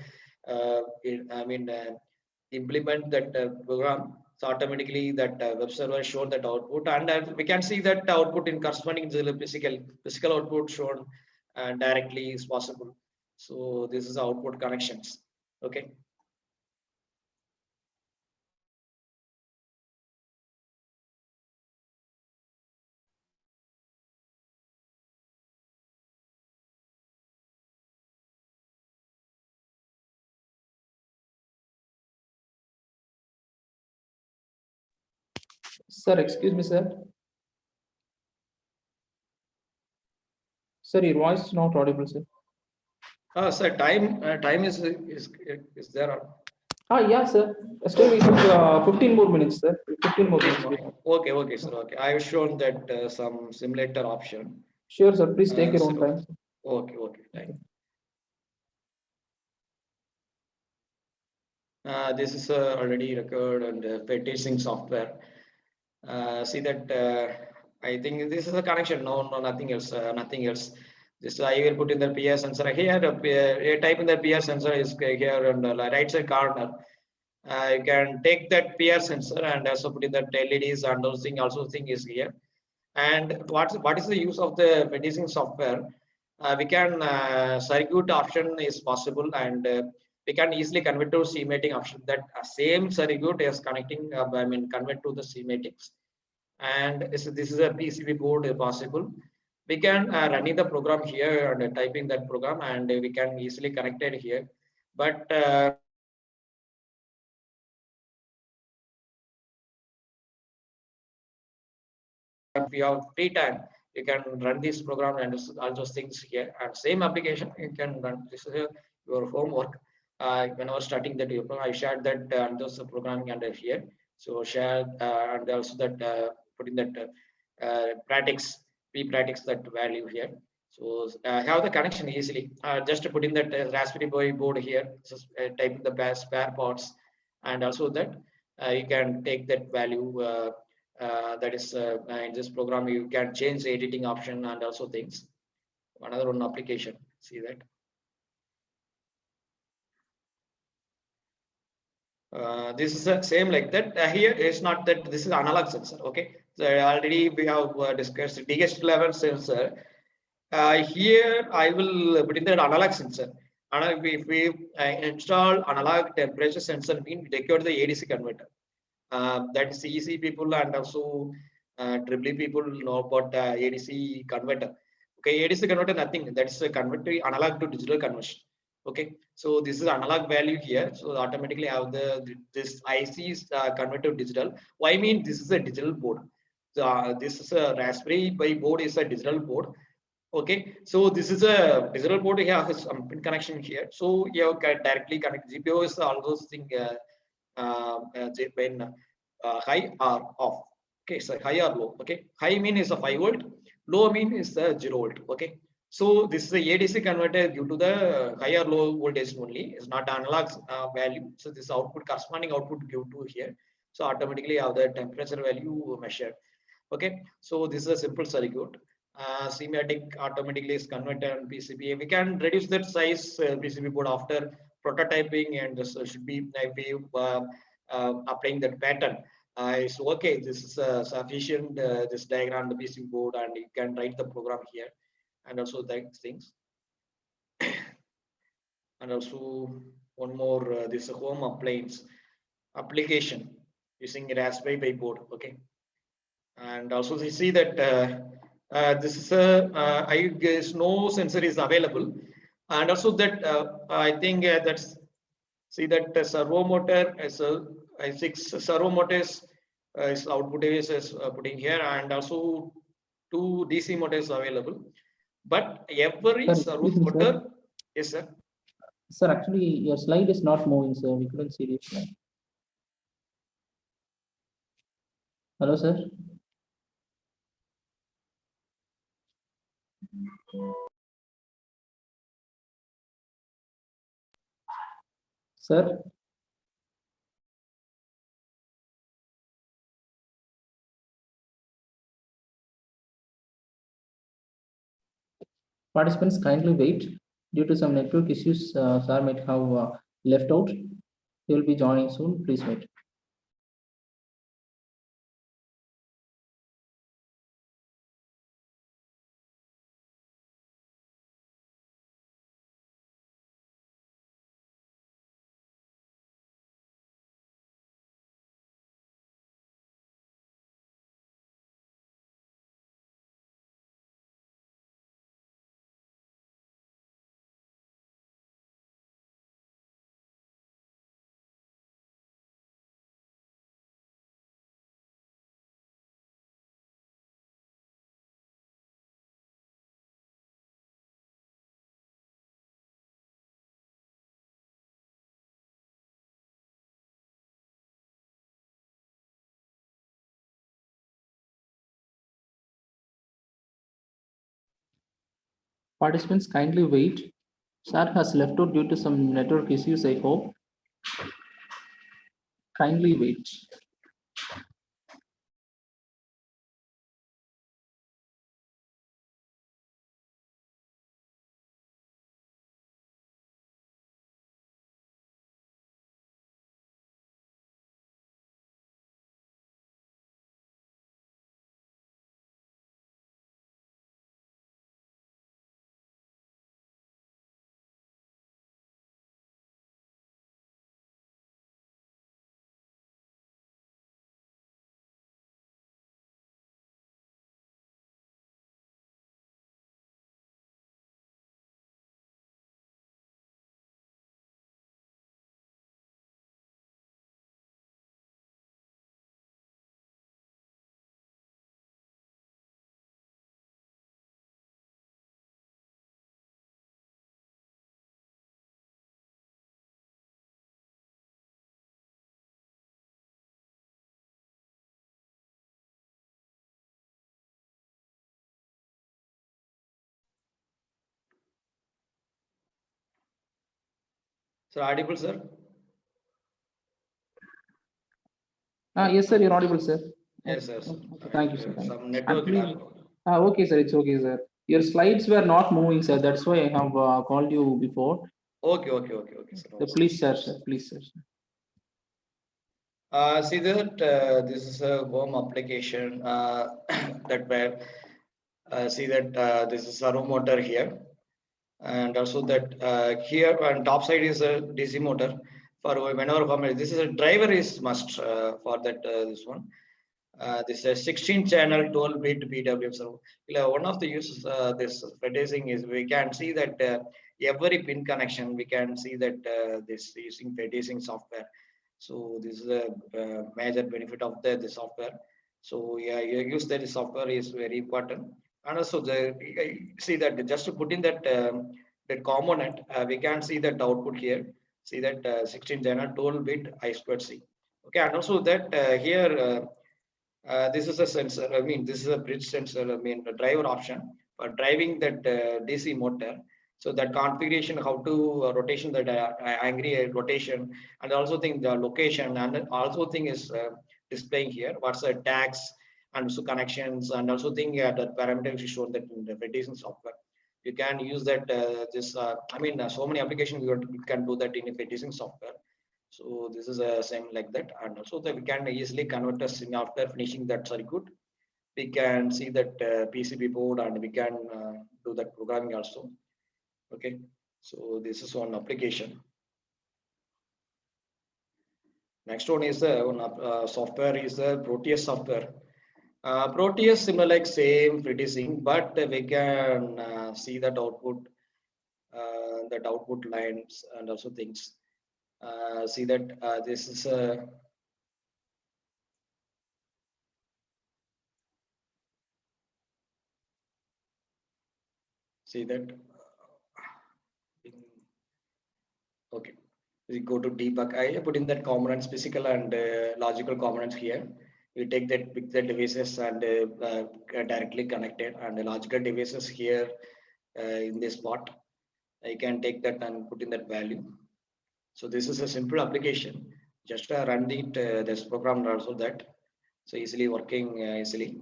A: implement that program, so automatically that web server show that output, and we can see that output in corresponding to the physical output shown directly is possible. So this is output connections. Okay.
B: Sir, excuse me, sir. Sir, your voice is not audible, sir.
A: Sir, time is there?
B: Yeah, sir. Still, we took 15 more minutes, sir. 15 more minutes. we have.
A: Okay, sir. Okay, I have shown that some simulator option.
B: Sure, sir. Please take your own
A: So,
B: time.
A: okay, thank you. This is already record and petitioning software. See that I think this is a connection. No, nothing else. Nothing else. This I will put in the PR sensor here. Type in the PR sensor is here on the right side corner. You can take that PR sensor and also put in that LEDs and those thing. Also, thing is here. And what is the use of the petitioning software? We can circuit option is possible, and we can easily convert to CMatic option. That same circuit is connecting. Convert to the CMatics, and this is a PCB board possible. We can running the program here and typing that program, and we can easily connect it here. But if you have free time, you can run this program and all those things here. And same application you can run. This is your homework. When I was starting that, I shared that those programming under here. So share and also that putting that practice, practice that value here. So have the connection easily. Just put in that Raspberry Pi board here. Just type in the spare parts, and also that you can take that value. That is in this program you can change the editing option and also things. Another one application. See that. This is the same like that. Here it's not that this is analog sensor. Okay, so already we have discussed DH11 sensor. Here I will put in the analog sensor. And if we install analog temperature sensor, mean record the ADC converter. That CEC people and also EEE people know about ADC converter. Okay, ADC converter nothing. That's a converter analog to digital conversion. Okay, so this is analog value here. So automatically have this IC is converted to digital. Why mean this is a digital board? So this is a Raspberry Pi board is a digital board. Okay, so this is a digital board. Here has some pin connection here. So you can directly connect. GPIO is all those things. When high or off. Okay, so high or low. Okay, high mean is a 5 volt, low mean is the 0 volt. Okay, so this is a ADC converter due to the higher low voltage only. It's not analog value. So this output corresponding output give to here. So automatically have the temperature value measured. Okay, so this is a simple circuit. CMatic automatically is converted on PCB. We can reduce that size PCB board after prototyping, and this should be applying that pattern. It's okay. This is sufficient. This diagram, the PCB board, and you can write the program here, and also that things. And also one more. This home appliance application using Raspberry Pi board. Okay, and also you see that this is a I guess no sensor is available, and also that I think that's see that the servo motor is six servo motors is output device is putting here, and also two DC motors available, but every
B: Sir,
A: servo
B: excuse me, sir.
A: motor is
B: Sir, actually, your slide is not moving, sir. We couldn't see the slide. Hello, sir. Sir. Participants kindly wait. Due to some network issues, sir might have left out. He will be joining soon. Please wait. Participants kindly wait. Sir has left out due to some network issues, I hope. Kindly wait.
A: Sir, audible, sir?
B: Yes, sir, you're audible, sir.
A: Yes, yes.
B: Okay, thank you, sir.
A: Some network
B: Actually,
A: lag.
B: okay, sir, it's okay, sir. Your slides were not moving, sir. That's why I have called you before.
A: Okay, sir.
B: So please, sir, please, sir.
A: See that this is a home application that where see that this is servo motor here, and also that here on top side is a DC motor for whenever this is a driver is must for that this one. This is a 16 channel 12 bit PWM. So one of the uses this FETASing is we can see that every pin connection we can see that this using FETASing software. So this is a major benefit of the software. So yeah, you use that software is very important. And also the see that just to put in that that component, we can see that output here. See that 16 channel 12 bit I2C. Okay, and also that here. This is a sensor. I mean, this is a bridge sensor. I mean, the driver option for driving that DC motor. So that configuration, how to rotation that angry rotation, and also think the location, and also thing is displaying here. What's the tags and also connections, and also thing that parameters is shown that in the FETASing software. You can use that. I mean, so many applications you can do that in a FETASing software. So this is a same like that, and also that we can easily convert us in after finishing that circuit. We can see that PCB board, and we can do that programming also. Okay, so this is one application. Next one is the one software is the Proteus software. Proteus similar like same FETASing, but we can see that output lines and also things. See that this is a see that okay, we go to debug. I put in that components, physical and logical components here. We take that pick the devices and directly connected, and the logical devices here in this spot. I can take that and put in that value. So this is a simple application. Just run it. This program also that so easily working easily.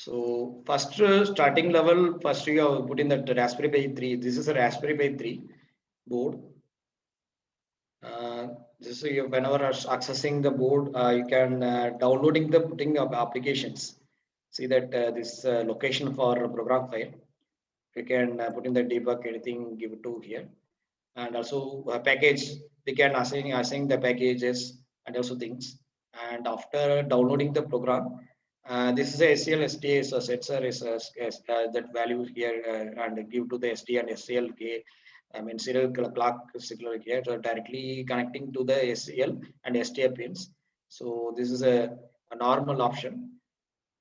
A: So first starting level, first you have put in that Raspberry Pi 3. This is a Raspberry Pi 3 board. This is whenever accessing the board, you can downloading the putting of applications. See that this location for program file. You can put in the debug anything, give it to here, and also package. We can assign the packages and also things. And after downloading the program, this is a SCL SDA, so sensor is that value here and give to the SD and SCL. I mean serial clock signal here, so directly connecting to the SCL and STA pins. So this is a normal option.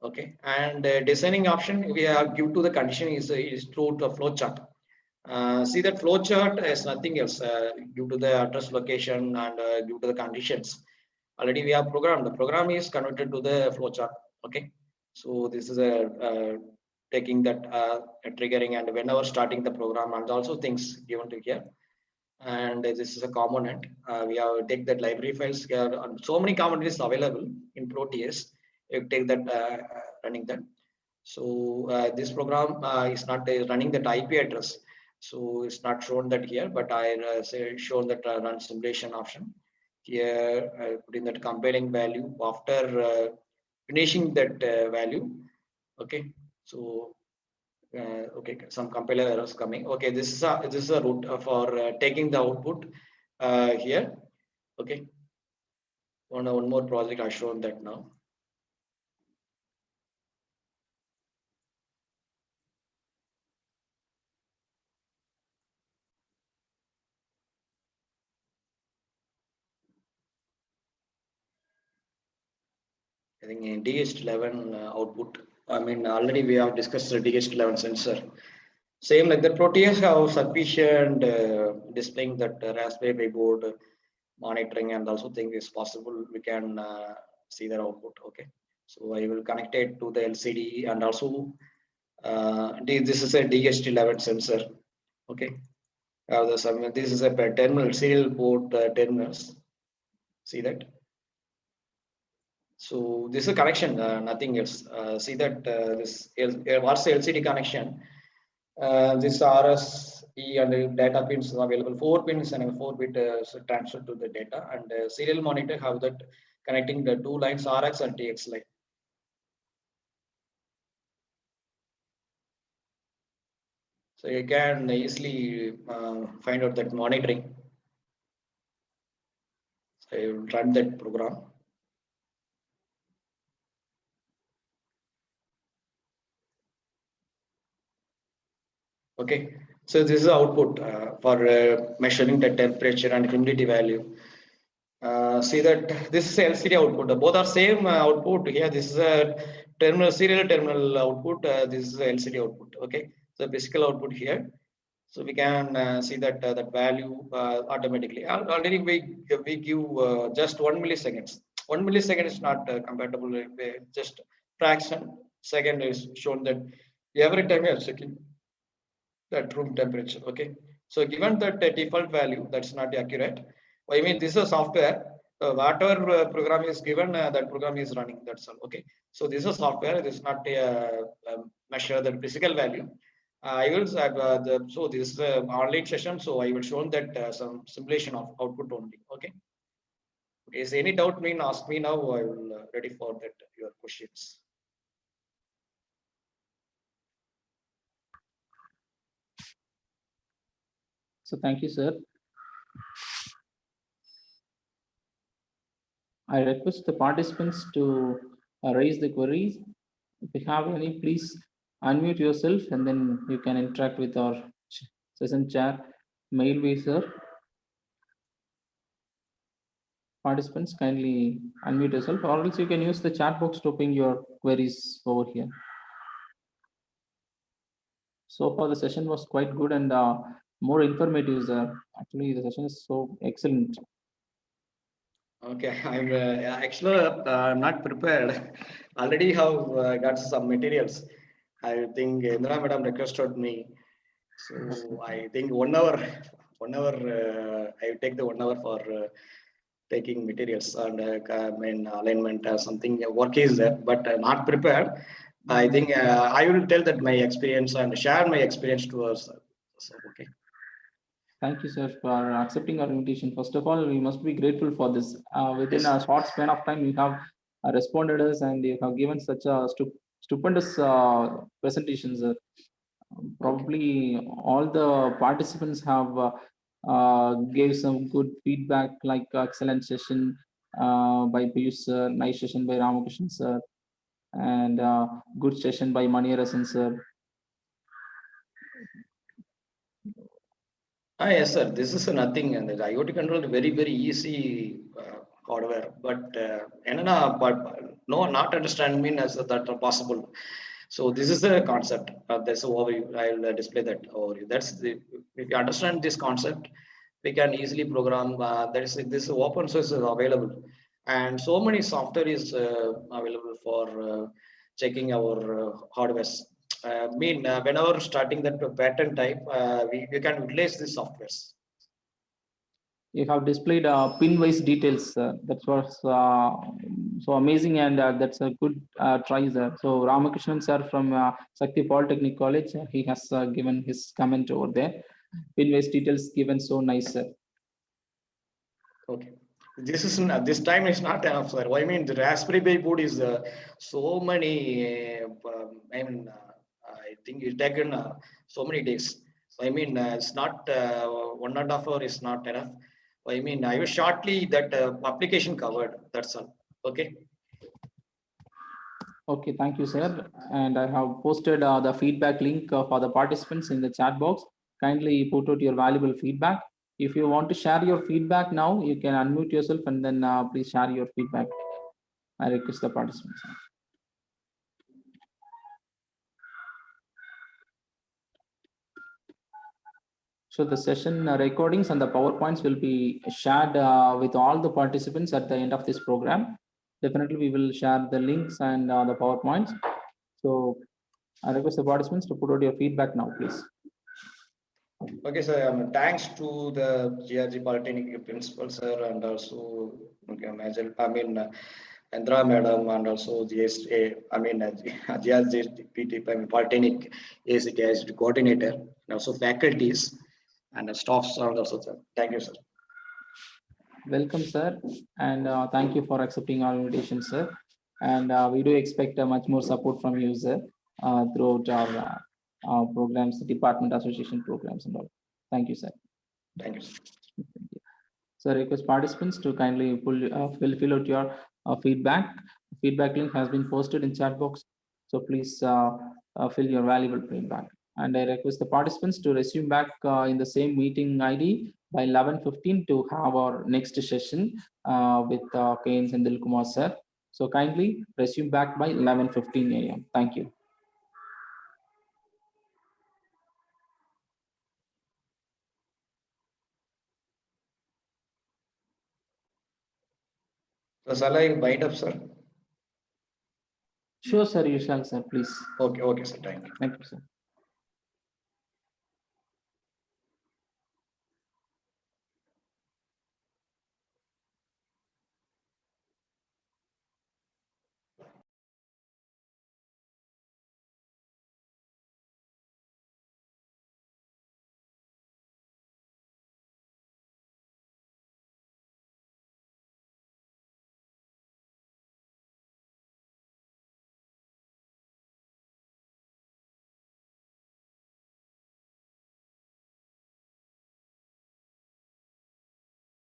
A: Okay, and designing option we have give to the condition is through the flow chart. See that flow chart is nothing else due to the address location and due to the conditions. Already we have programmed. The program is converted to the flow chart. Okay, so this is a taking that triggering and whenever starting the program and also things given to here. And this is a component. We have take that library files here. So many components available in Proteus. You take that running that. So this program is not running that IP address. So it's not shown that here, but I say shown that run simulation option. Here I put in that compiling value after finishing that value. Okay, so okay, some compiler errors coming. Okay, this is a route for taking the output here. Okay, one more project I shown that now. I think in DH11 output. I mean, already we have discussed the DH11 sensor. Same like the Proteus have sufficient displaying that Raspberry Pi board monitoring and also think is possible. We can see their output. Okay, so I will connect it to the LCD and also this is a DH11 sensor. Okay, this is a terminal serial port terminals. See that. So this is a connection, nothing else. See that this what's the LCD connection? This RSE and the data pins is available. 4 pins and a 4-bit transfer to the data, and serial monitor have that connecting the two lines RX and TX line. So you can easily find out that monitoring. So you run that program. Okay, so this is the output for measuring the temperature and humidity value. See that this is LCD output. Both are same output here. This is a terminal serial terminal output. This is LCD output. Okay, so physical output here. So we can see that that value automatically. Already we give just 1 milliseconds. 1 millisecond is not compatible. Just fraction second is shown that every time you are checking that room temperature. Okay, so given that default value, that's not accurate. I mean, this is a software. Whatever program is given, that program is running. That's all. Okay, so this is a software. This is not a measure the physical value. I will so this is an online session, so I will show that some simulation of output only. Okay. Okay. Is any doubt? Mean ask me now. I will ready for that your questions.
B: So thank you, sir. I request the participants to raise the queries. If you have any, please unmute yourself and then you can interact with our session chair, Mailway sir. Participants, kindly unmute yourself, or else you can use the chat box to ping your queries over here. So far, the session was quite good and more informative, sir. Actually, the session is so excellent.
A: Okay, I'm actually I'm not prepared. Already have got some materials. I think Indra madam requested me, so I think 1 hour, 1 hour. I take the 1 hour for taking materials and I mean alignment or something. Work is there, but not prepared. I think I will tell that my experience and share my experience to us. So, okay.
B: Thank you, sir, for accepting our invitation. First of all, we must be grateful for this. Within
A: Yes.
B: a short span of time, you have responded us and you have given such a stupendous presentations. Probably all the participants have gave some good feedback, like excellent session by Piyush sir, nice session by Ramakrishnan sir, and good session by Maniarasan sir.
A: Yes, sir. This is nothing, and the IoT control is very, very easy hardware, but no, not understand mean as that are possible. So this is the concept. That's overview. I'll display that overview. That's the if you understand this concept, we can easily program. That is this open source is available, and so many software is available for checking our hardware. Whenever starting that pattern type, we can utilize these softwares.
B: You have displayed pin-wise details. That was so amazing, and that's a good try, sir. So Ramakrishnan sir from Sakti Polytechnic College, he has given his comment over there. Pin-wise details given so nice, sir.
A: Okay. This is not, this time is not enough, sir. I mean, the Raspberry Pi board is so many. I think it's taken so many days. I mean, it's not 1.5 hour is not enough. I mean, I was shortly that application covered. That's all. Okay.
B: Okay, thank you, sir. And I have posted the feedback link for the participants in the chat box. Kindly put out your valuable feedback. If you want to share your feedback now, you can unmute yourself and then please share your feedback. I request the participants. So the session recordings and the PowerPoints will be shared with all the participants at the end of this program. Definitely, we will share the links and the PowerPoints. So I request the participants to put out your feedback now, please.
A: Okay, sir. Thanks to the GRG Polytechnic principal, sir, and also Andra madam, and also GSA, GRG Polytechnic ACTS coordinator, and also faculties and the staffs are also, sir. Thank you, sir.
B: Welcome, sir, and thank you for accepting our invitation, sir. And we do expect much more support from you, sir, throughout our programs, department association programs, and all. Thank you, sir.
A: Thank you, sir.
B: So I request participants to kindly fill out your feedback. Feedback link has been posted in chat box. So please fill your valuable feedback. And I request the participants to resume back in the same meeting ID by 11:15 to have our next session with K.N. Sendil Kumar, sir. So kindly resume back by 11:15 a.m. Thank you.
A: So shall I wind up, sir?
B: Sure, sir. You shall, sir. Please.
A: Okay, okay, sir. Thank you.
B: Thank you, sir.